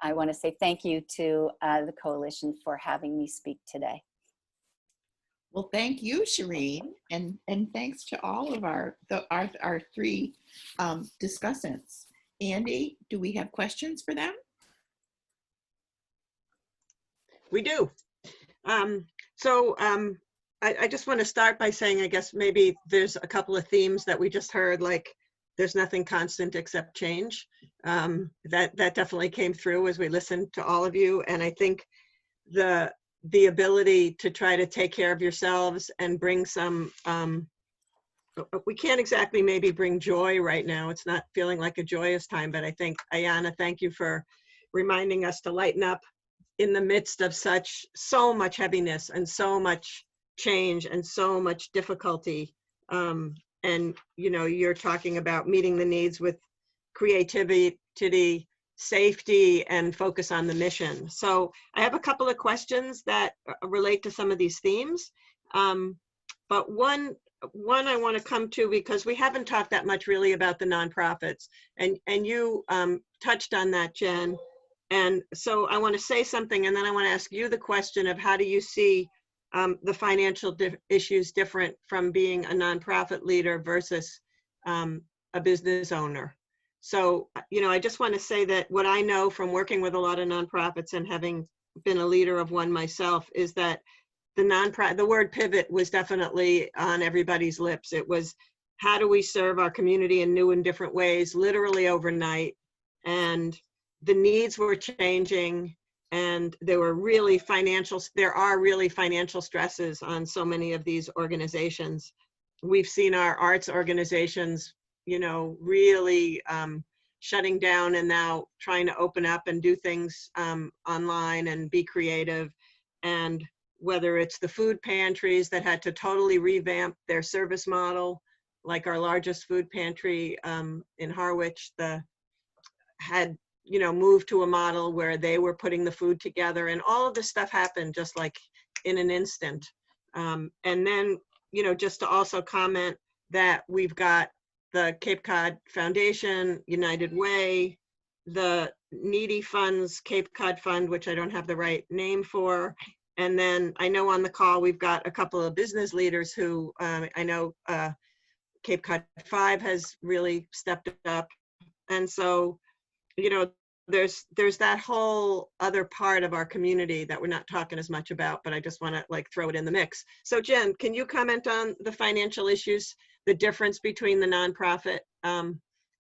I want to say thank you to the coalition for having me speak today. Well, thank you, Shireen, and thanks to all of our three discussants. Andy, do we have questions for them? We do. I just want to start by saying, I guess maybe there's a couple of themes that we just heard, like there's nothing constant except change. That definitely came through as we listened to all of you. And I think the ability to try to take care of yourselves and bring some, we can't exactly maybe bring joy right now. It's not feeling like a joyous time, but I think, Ayana, thank you for reminding us to lighten up in the midst of so much heaviness and so much change and so much difficulty. And, you know, you're talking about meeting the needs with creativity, safety, and focus on the mission. So I have a couple of questions that relate to some of these themes. But one I want to come to, because we haven't talked that much really about the nonprofits, and you touched on that, Jen. And so I want to say something, and then I want to ask you the question of how do you see the financial issues different from being a nonprofit leader versus a business owner. So, you know, I just want to say that what I know from working with a lot of nonprofits and having been a leader of one myself is that the word pivot was definitely on everybody's lips. It was, how do we serve our community in new and different ways, literally overnight? And the needs were changing, and there are really financial stresses on so many of these organizations. We've seen our arts organizations, you know, really shutting down and now trying to open up and do things online and be creative. And whether it's the food pantries that had to totally revamp their service model, like our largest food pantry in Harwich, had moved to a model where they were putting the food together, and all of this stuff happened just like in an instant. And then, just to also comment that we've got the Cape Cod Foundation, United Way, the Needy Funds Cape Cod Fund, which I don't have the right name for. And then I know on the call, we've got a couple of business leaders who I know Cape Cod 5 has really stepped up. And so, there's that whole other part of our community that we're not talking as much about, but I just want to throw it in the mix. So Jen, can you comment on the financial issues, the difference between the nonprofit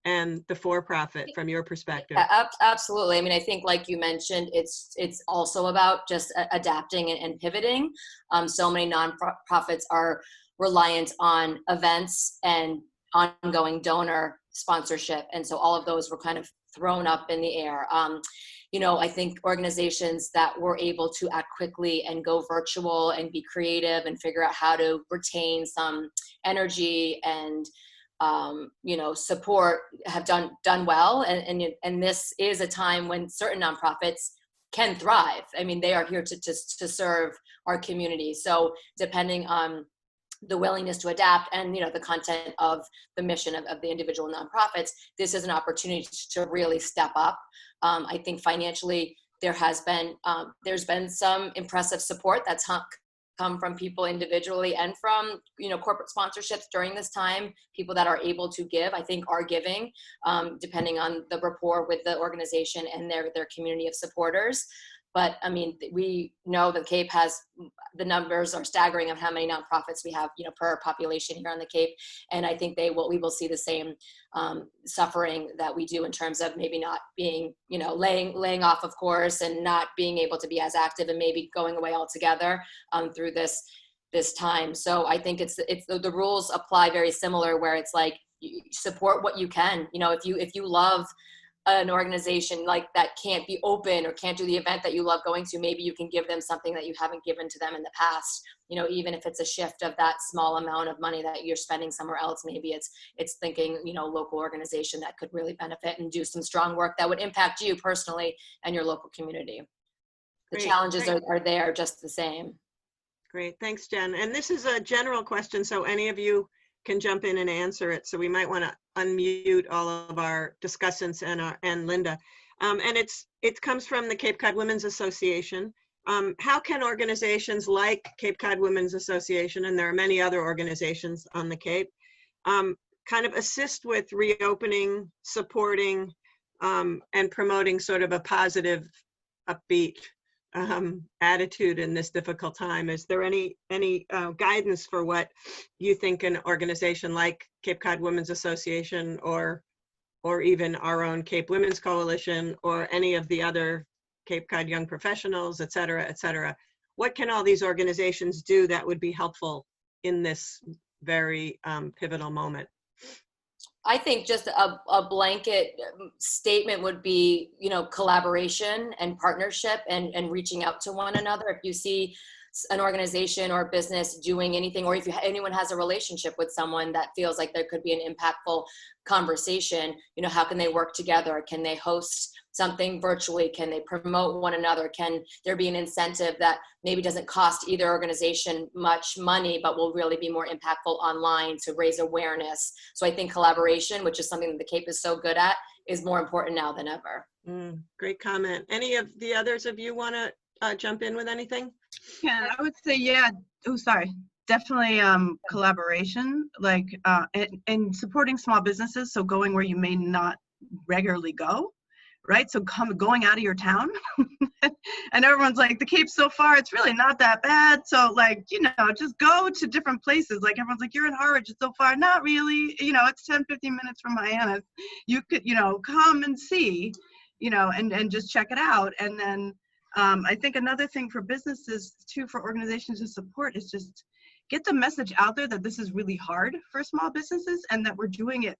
and the for-profit from your perspective? Yeah, absolutely. I mean, I think like you mentioned, it's also about just adapting and pivoting. So many nonprofits are reliant on events and ongoing donor sponsorship. And so all of those were kind of thrown up in the air. I think organizations that were able to act quickly and go virtual and be creative and figure out how to retain some energy and support have done well. And this is a time when certain nonprofits can thrive. I mean, they are here to serve our community. So depending on the willingness to adapt and the content of the mission of the individual nonprofits, this is an opportunity to really step up. I think financially there's been some impressive support that's come from people individually and from corporate sponsorships during this time. People that are able to give, I think, are giving, depending on the rapport with the organization and their community of supporters. But I mean, we know the Cape the numbers are staggering of how many nonprofits we have, per population here on the Cape. And I think we will see the same suffering that we do in terms of maybe not being, laying off, of course, and not being able to be as active and maybe going away altogether through this time. So I think the rules apply very similar, where it's like, you support what you can. If you love an organization like that can't be open or can't do the event that you love going to, maybe you can give them something that you haven't given to them in the past. Even if it's a shift of that small amount of money that you're spending somewhere else, maybe it's thinking, local organization that could really benefit and do some strong work that would impact you personally and your local community. The challenges are there just the same. Great, thanks, Jen. And this is a general question, so any of you can jump in and answer it. So we might want to unmute all of our discussants and Linda. And it comes from the Cape Cod Women's Association. How can organizations like Cape Cod Women's Association, and there are many other organizations on the Cape, kind of assist with reopening, supporting, and promoting sort of a positive, upbeat attitude in this difficult time? Is there any guidance for what you think an organization like Cape Cod Women's Association or even our own Cape Women's Coalition or any of the other Cape Cod Young Professionals, et cetera, what can all these organizations do that would be helpful in this very pivotal moment? I think just a blanket statement would be, collaboration and partnership and reaching out to one another. If you see an organization or a business doing anything, or if anyone has a relationship with someone that feels like there could be an impactful conversation, how can they work together? Can they host something virtually? Can they promote one another? Can there be an incentive that maybe doesn't cost either organization much money, but will really be more impactful online to raise awareness? So I think collaboration, which is something that the Cape is so good at, is more important now than ever. Great comment. Any of the others of you want to jump in with anything? Yeah, I would say, definitely collaboration, and supporting small businesses. So going where you may not regularly go, right? So going out of your town and everyone's like, the Cape's so far, it's really not that bad. So just go to different places. Like everyone's like, you're in Harwich, it's so far. Not really, it's 10, 15 minutes from Hyannis. You could, come and see, and just check it out. And then I think another thing for businesses too, for organizations to support, is just get the message out there that this is really hard for small businesses and that we're doing it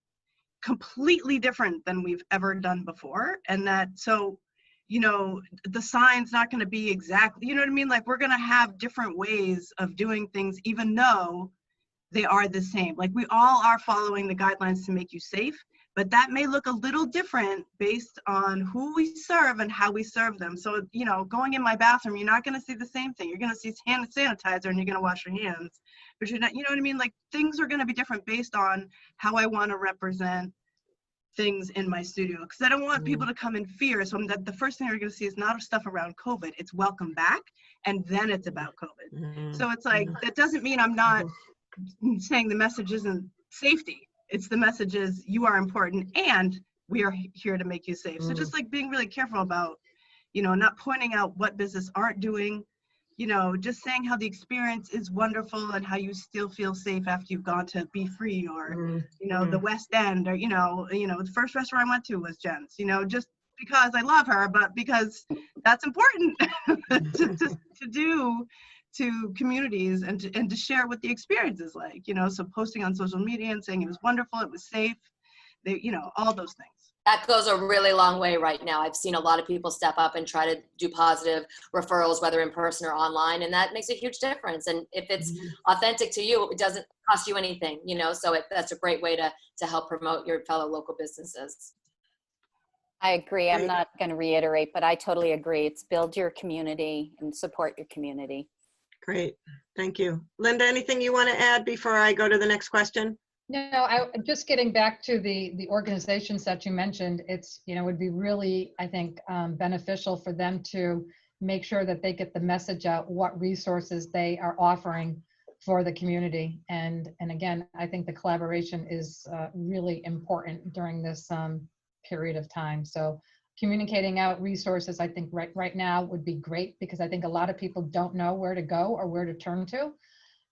completely different than we've ever done before. And that, so, you know, the sign's not going to be exactly, you know what I mean? Like, we're going to have different ways of doing things, even though they are the same. Like, we all are following the guidelines to make you safe, but that may look a little different based on who we serve and how we serve them. So, you know, going in my bathroom, you're not going to see the same thing. You're going to see hand sanitizer and you're going to wash your hands, but you're not, you know what I mean? Like, things are going to be different based on how I want to represent things in my studio, because I don't want people to come in fear. So the first thing we're going to see is not stuff around COVID. It's welcome back, and then it's about COVID. So it's like, that doesn't mean I'm not saying the message isn't safety. It's the message is you are important and we are here to make you safe. So just like being really careful about, you know, not pointing out what business aren't doing, you know, just saying how the experience is wonderful and how you still feel safe after you've gone to Be Free or, you know, the West End, or, you know, the first restaurant I went to was Jen's, you know, just because I love her, but because that's important to do to communities and to share what the experience is like, you know, so posting on social media and saying it was wonderful, it was safe, they, you know, all those things. That goes a really long way right now. I've seen a lot of people step up and try to do positive referrals, whether in person or online, and that makes a huge difference. And if it's authentic to you, it doesn't cost you anything, you know, so that's a great way to help promote your fellow local businesses. I agree. I'm not going to reiterate, but I totally agree. It's build your community and support your community. Great. Thank you. Linda, anything you want to add before I go to the next question? No, just getting back to the organizations that you mentioned, it's, you know, would be really, I think, beneficial for them to make sure that they get the message out, what resources they are offering for the community. And again, I think the collaboration is really important during this period of time. So communicating out resources, I think right now would be great, because I think a lot of people don't know where to go or where to turn to.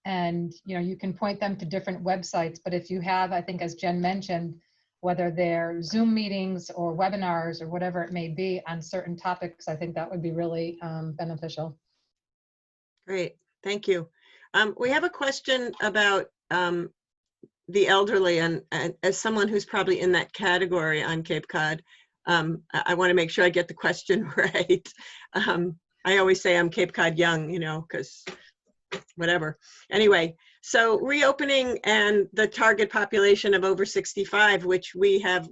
And, you know, you can point them to different websites, but if you have, I think, as Jen mentioned, whether they're Zoom meetings or webinars or whatever it may be on certain topics, I think that would be really beneficial. Great. Thank you. We have a question about the elderly, and as someone who's probably in that category on Cape Cod, I want to make sure I get the question right. I always say I'm Cape Cod young, you know, because whatever. Anyway, so reopening and the target population of over 65, which we have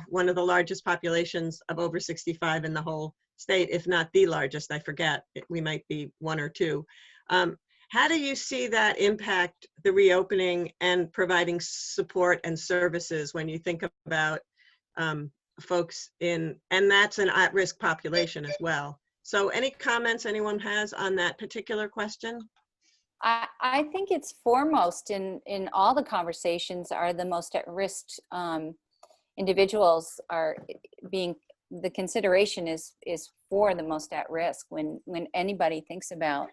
one of the largest populations of over 65 in the whole state, if not the largest. I forget, we might be one or two. How do you see that impact the reopening and providing support and services when you think about folks and that's an at-risk population as well? So any comments anyone has on that particular question? I think it's foremost in all the conversations are the most at risk individuals are being, the consideration is for the most at risk when anybody thinks about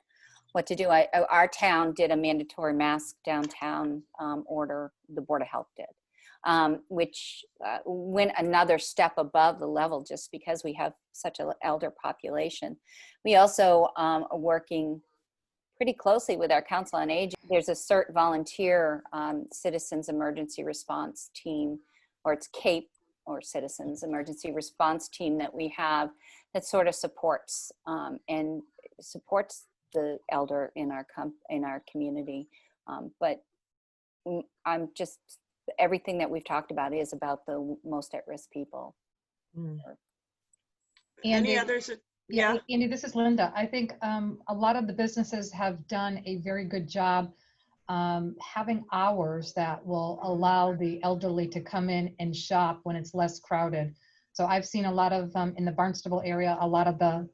what to do. Our town did a mandatory mask downtown order, the Board of Health did, which went another step above the level just because we have such an elder population. We also are working pretty closely with our Council on Aging. There's a CERT volunteer Citizens Emergency Response Team, or it's CAPE, or Citizens Emergency Response Team, that we have that sort of supports and supports the elder in our community. But I'm just, everything that we've talked about is about the most at-risk people. Any others? Yeah, Andy, this is Linda. I think a lot of the businesses have done a very good job having hours that will allow the elderly to come in and shop when it's less crowded. So I've seen a lot of, in the Barnstable area, a lot of the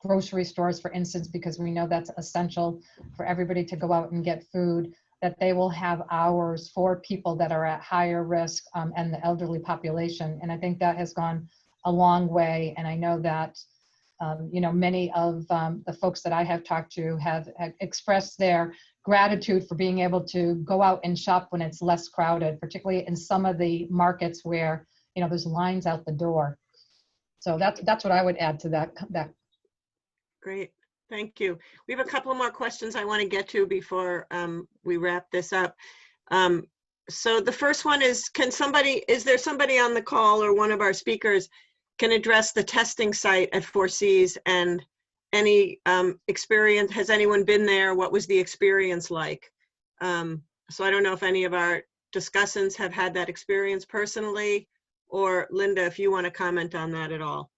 grocery stores, for instance, because we know that's essential for everybody to go out and get food, that they will have hours for people that are at higher risk and the elderly population. And I think that has gone a long way. And I know that you know, many of the folks that I have talked to have expressed their gratitude for being able to go out and shop when it's less crowded, particularly in some of the markets where, you know, there's lines out the door. So that's what I would add to that. Great, thank you. We have a couple more questions I want to get to before we wrap this up. So the first one is, is there somebody on the call or one of our speakers can address the testing site at Four Cs and any experience? Has anyone been there? What was the experience like? So I don't know if any of our discussants have had that experience personally, or Linda, if you want to comment on that at all.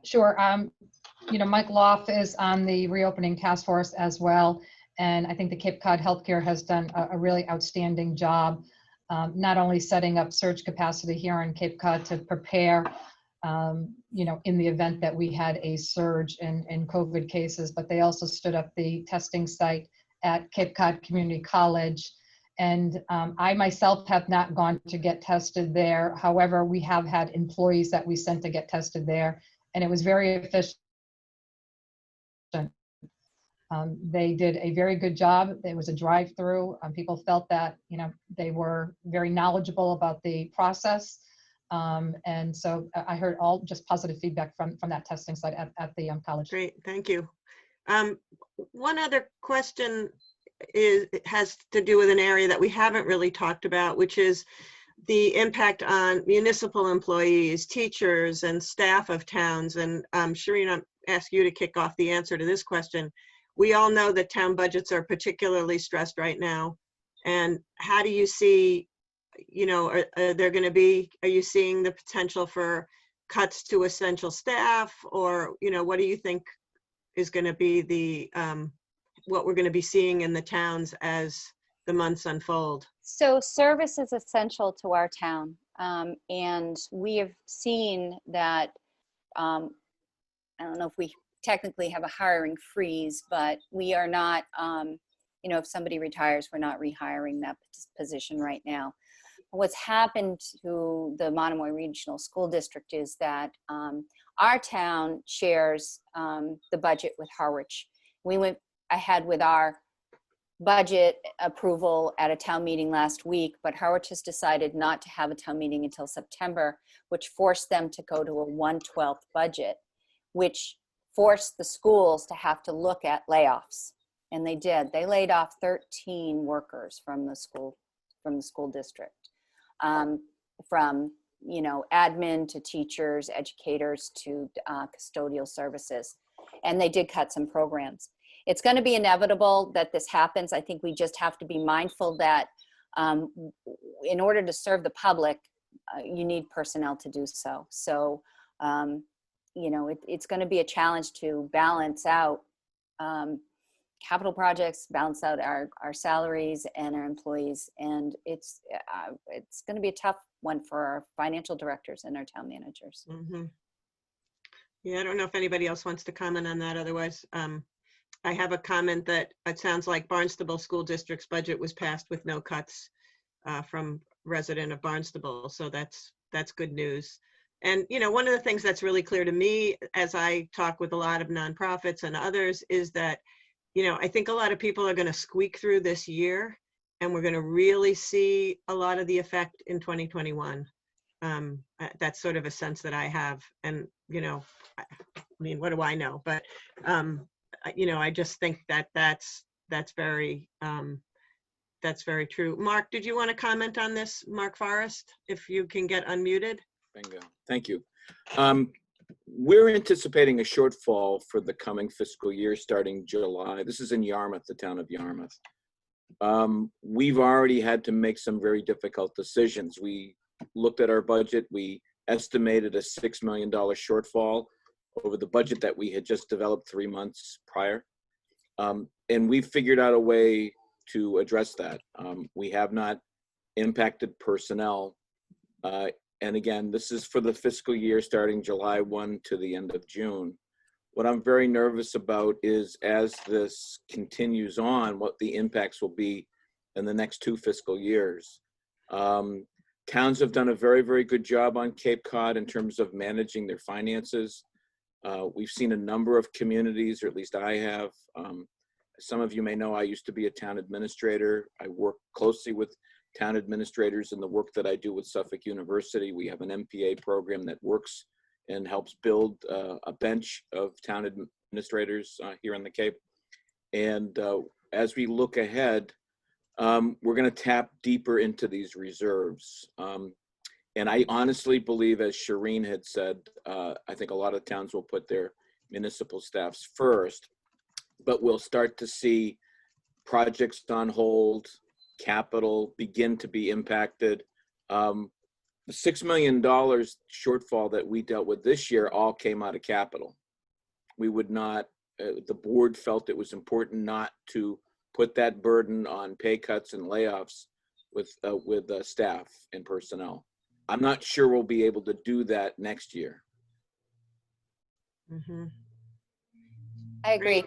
Sure. Mike Loff is on the reopening task force as well. And I think the Cape Cod Healthcare has done a really outstanding job, not only setting up surge capacity here in Cape Cod to prepare, in the event that we had a surge in COVID cases, but they also stood up the testing site at Cape Cod Community College. And I myself have not gone to get tested there. However, we have had employees that we sent to get tested there, and it was very efficient. They did a very good job. It was a drive-through. People felt that, they were very knowledgeable about the process. And so I heard all just positive feedback from that testing site at the college. Great, thank you. One other question has to do with an area that we haven't really talked about, which is the impact on municipal employees, teachers, and staff of towns. And Shireen, I'll ask you to kick off the answer to this question. We all know that town budgets are particularly stressed right now. And how do you see, are you seeing the potential for cuts to essential staff, or, what do you think is going to be what we're going to be seeing in the towns as the months unfold? So service is essential to our town. And we have seen that, I don't know if we technically have a hiring freeze, but we are not, if somebody retires, we're not rehiring that position right now. What's happened to the Monomoy Regional School District is that our town shares the budget with Harwich. We went ahead with our budget approval at a town meeting last week, but Harwich has decided not to have a town meeting until September, which forced them to go to a 1/12 budget, which forced the schools to have to look at layoffs. And they did. They laid off 13 workers from the school district, from admin to teachers, educators to custodial services. And they did cut some programs. It's going to be inevitable that this happens. I think we just have to be mindful that in order to serve the public, you need personnel to do so. So, it's going to be a challenge to balance out capital projects, balance out our salaries and our employees. And it's going to be a tough one for our financial directors and our town managers. Mm-hmm. Yeah, I don't know if anybody else wants to comment on that. Otherwise, I have a comment that it sounds like Barnstable School District's budget was passed with no cuts from resident of Barnstable. So that's good news. And, one of the things that's really clear to me as I talk with a lot of nonprofits and others is that, I think a lot of people are going to squeak through this year, and we're going to really see a lot of the effect in 2021. That's sort of a sense that I have. And, what do I know? But, I just think that's very true. Mark, did you want to comment on this? Mark Forrest, if you can get unmuted. Bingo. Thank you. We're anticipating a shortfall for the coming fiscal year starting July. This is in Yarmouth, the town of Yarmouth. We've already had to make some very difficult decisions. We looked at our budget. We estimated a $6 million shortfall over the budget that we had just developed 3 months prior. And we've figured out a way to address that. We have not impacted personnel. And again, this is for the fiscal year starting July 1 to the end of June. What I'm very nervous about is as this continues on, what the impacts will be in the next 2 fiscal years. Towns have done a very, very good job on Cape Cod in terms of managing their finances. We've seen a number of communities, or at least I have. Some of you may know I used to be a town administrator. I work closely with town administrators in the work that I do with Suffolk University. We have an MPA program that works and helps build a bench of town administrators here in the Cape. And as we look ahead, we're going to tap deeper into these reserves. And I honestly believe, as Shireen had said, I think a lot of towns will put their municipal staffs first, but we'll start to see projects on hold, capital begin to be impacted. The $6 million shortfall that we dealt with this year all came out of capital. We would not, the board felt it was important not to put that burden on pay cuts and layoffs with staff and personnel. I'm not sure we'll be able to do that next year. Mm-hmm. I agree. Great.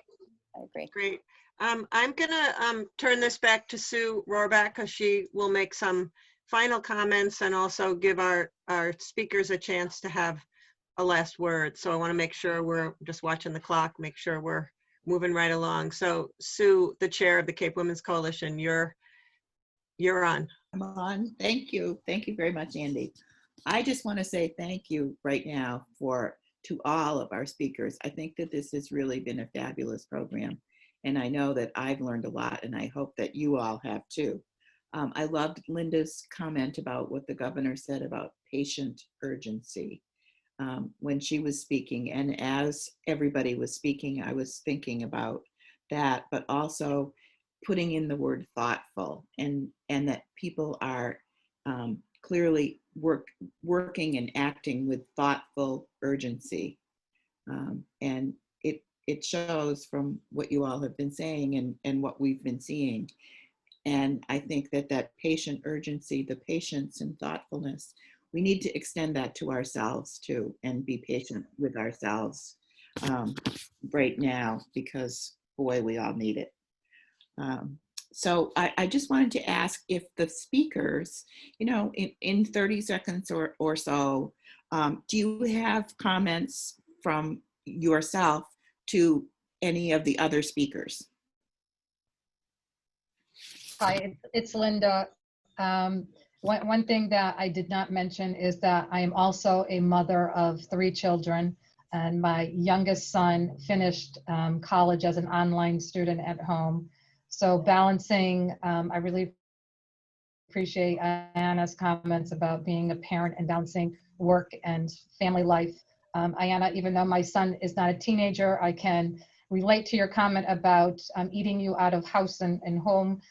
I agree. Great. I'm gonna turn this back to Sue Rohrbach, because she will make some final comments and also give our speakers a chance to have a last word. So I want to make sure we're just watching the clock, make sure we're moving right along. So Sue, the chair of the Cape Women's Coalition, you're on. I'm on. Thank you. Thank you very much, Andy. I just want to say thank you right now to all of our speakers. I think that this has really been a fabulous program. And I know that I've learned a lot, and I hope that you all have too. I loved Linda's comment about what the governor said about patient urgency when she was speaking. And as everybody was speaking, I was thinking about that, but also putting in the word thoughtful, and that people are clearly working and acting with thoughtful urgency. And it shows from what you all have been saying and what we've been seeing. And I think that patient urgency, the patience and thoughtfulness, we need to extend that to ourselves too, and be patient with ourselves right now, because boy, we all need it. So I just wanted to ask if the speakers, in 30 seconds or so, do you have comments from yourself to any of the other speakers? Hi, it's Linda. One thing that I did not mention is that I am also a mother of 3 children, and my youngest son finished college as an online student at home. So balancing, I really appreciate Anna's comments about being a parent and balancing work and family life. Anna, even though my son is not a teenager, I can relate to your comment about eating you out of house and home.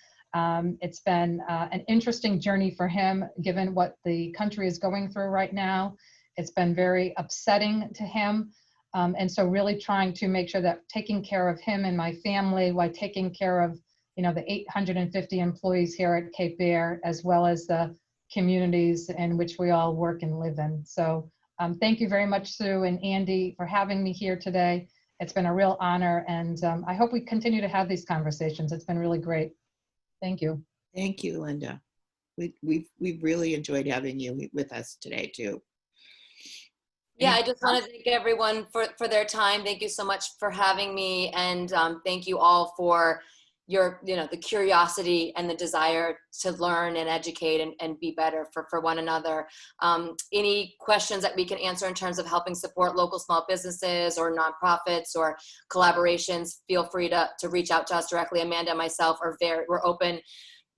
It's been an interesting journey for him, given what the country is going through right now. It's been very upsetting to him. And so really trying to make sure that taking care of him and my family while taking care of the 850 employees here at Cape Air, as well as the communities in which we all work and live in. So thank you very much, Sue and Andy, for having me here today. It's been a real honor, and I hope we continue to have these conversations. It's been really great. Thank you. Thank you, Linda. We've really enjoyed having you with us today too. Yeah, I just want to thank everyone for their time. Thank you so much for having me, and thank you all for your, the curiosity and the desire to learn and educate and be better for one another. Any questions that we can answer in terms of helping support local small businesses or nonprofits or collaborations, feel free to reach out to us directly. Amanda and myself we're open.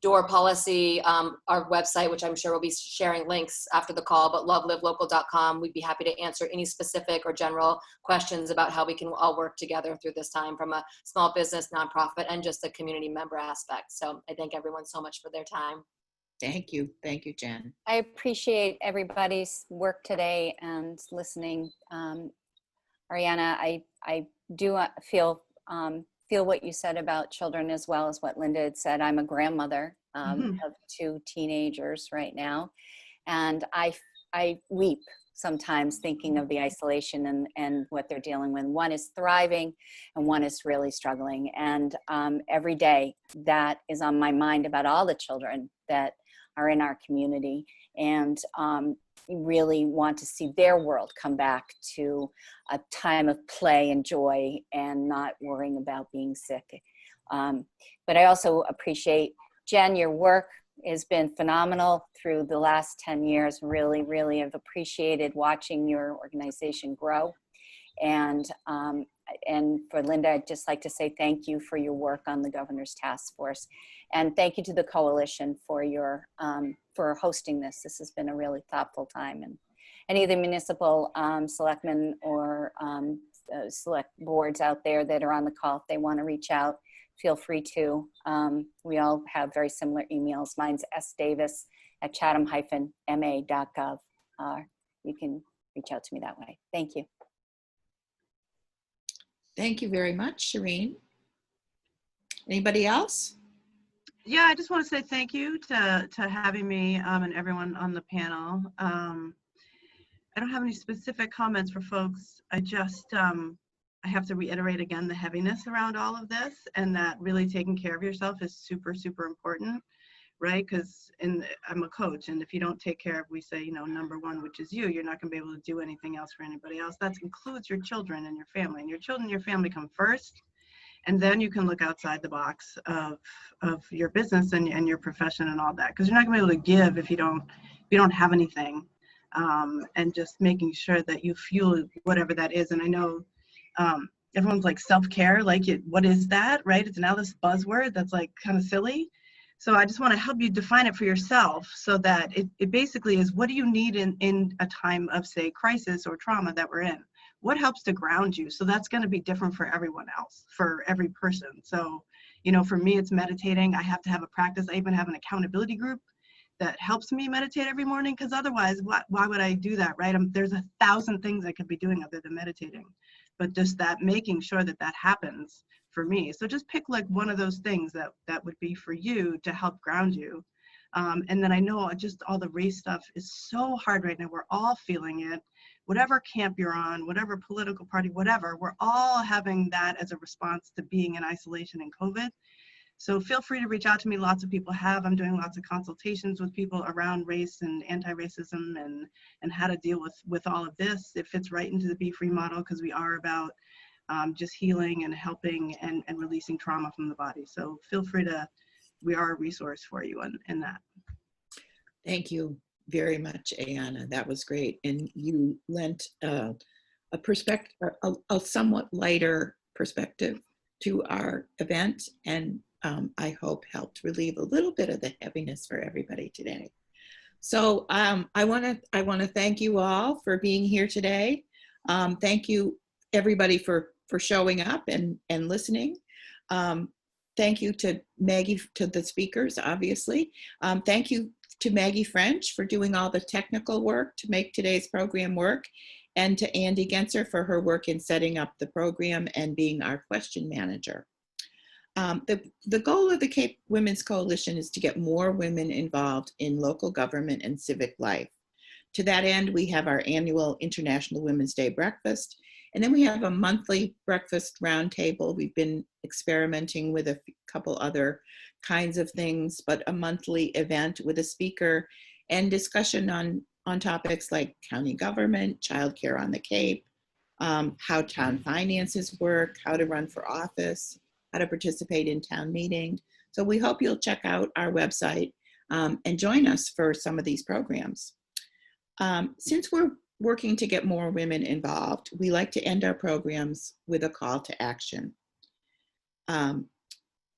Door policy, our website, which I'm sure we'll be sharing links after the call, but lovelivelocal.com. We'd be happy to answer any specific or general questions about how we can all work together through this time from a small business, nonprofit, and just a community member aspect. So I thank everyone so much for their time. Thank you. Thank you, Jen. I appreciate everybody's work today and listening. Ariana, I do feel what you said about children, as well as what Linda had said. I'm a grandmother of 2 teenagers right now, and I weep sometimes thinking of the isolation and what they're dealing with. One is thriving and one is really struggling, and every day that is on my mind about all the children that are in our community, and really want to see their world come back to a time of play and joy and not worrying about being sick. But I also appreciate, Jen, your work has been phenomenal through the last 10 years. Really, really have appreciated watching your organization grow. And for Linda, I'd just like to say thank you for your work on the Governor's Task Force. And thank you to the Coalition for for hosting this. This has been a really thoughtful time. And any of the municipal selectmen or select boards out there that are on the call, if they want to reach out, feel free to. We all have very similar emails. Mine's sdavis@chatham-ma.gov. You can reach out to me that way. Thank you. Thank you very much, Shireen. Anybody else? Yeah, I just want to say thank you to having me and everyone on the panel. I don't have any specific comments for folks. I just, I have to reiterate again the heaviness around all of this, and that really taking care of yourself is super, super important, right? Because I'm a coach, and if you don't take care of, we say, number one, which is you, you're not going to be able to do anything else for anybody else. That includes your children and your family. And your children and your family come first, and then you can look outside the box of your business and your profession and all that. Because you're not going to be able to give if you don't have anything. And just making sure that you fuel whatever that is. And I know everyone's like self-care, like what is that, right? It's now this buzzword that's like kind of silly. So I just want to help you define it for yourself so that it basically is, what do you need in a time of, say, crisis or trauma that we're in? What helps to ground you? So that's going to be different for everyone else, for every person. So, for me, it's meditating. I have to have a practice. I even have an accountability group that helps me meditate every morning, because otherwise, why would I do that, right? There's 1,000 things I could be doing other than meditating, but just that making sure that happens for me. So just pick like one of those things that would be for you to help ground you. And then I know just all the race stuff is so hard right now. We're all feeling it. Whatever camp you're on, whatever political party, whatever, we're all having that as a response to being in isolation and COVID. So feel free to reach out to me. Lots of people have. I'm doing lots of consultations with people around race and anti-racism and how to deal with all of this. It fits right into the Be Free model, because we are about just healing and helping and releasing trauma from the body. So feel free to, we are a resource for you in that. Thank you very much, Ayana. That was great. And you lent a perspective, a somewhat lighter perspective to our event, and I hope helped relieve a little bit of the heaviness for everybody today. So I want to thank you all for being here today. Thank you everybody for showing up and listening. Thank you to Maggie, to the speakers, obviously. Thank you to Maggie French for doing all the technical work to make today's program work, and to Andy Genser for her work in setting up the program and being our question manager. The goal of the Cape Women's Coalition is to get more women involved in local government and civic life. To that end, we have our annual International Women's Day breakfast, and then we have a monthly breakfast roundtable. We've been experimenting with a couple other kinds of things, but a monthly event with a speaker and discussion on topics like county government, childcare on the Cape, how town finances work, how to run for office, how to participate in town meeting. So we hope you'll check out our website and join us for some of these programs. Since we're working to get more women involved, we like to end our programs with a call to action.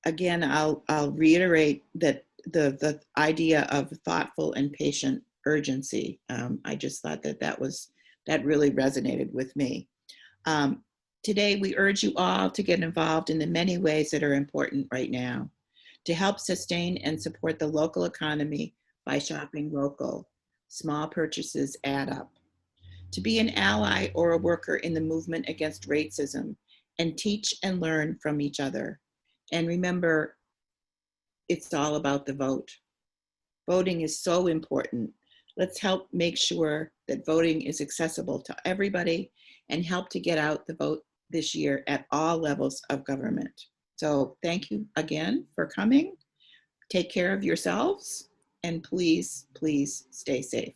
Again, I'll reiterate that the idea of thoughtful and patient urgency. I just thought that really resonated with me. Today, we urge you all to get involved in the many ways that are important right now to help sustain and support the local economy by shopping local. Small purchases add up. To be an ally or a worker in the movement against racism, and teach and learn from each other. And remember, it's all about the vote. Voting is so important. Let's help make sure that voting is accessible to everybody and help to get out the vote this year at all levels of government. So thank you again for coming. Take care of yourselves, and please, please stay safe.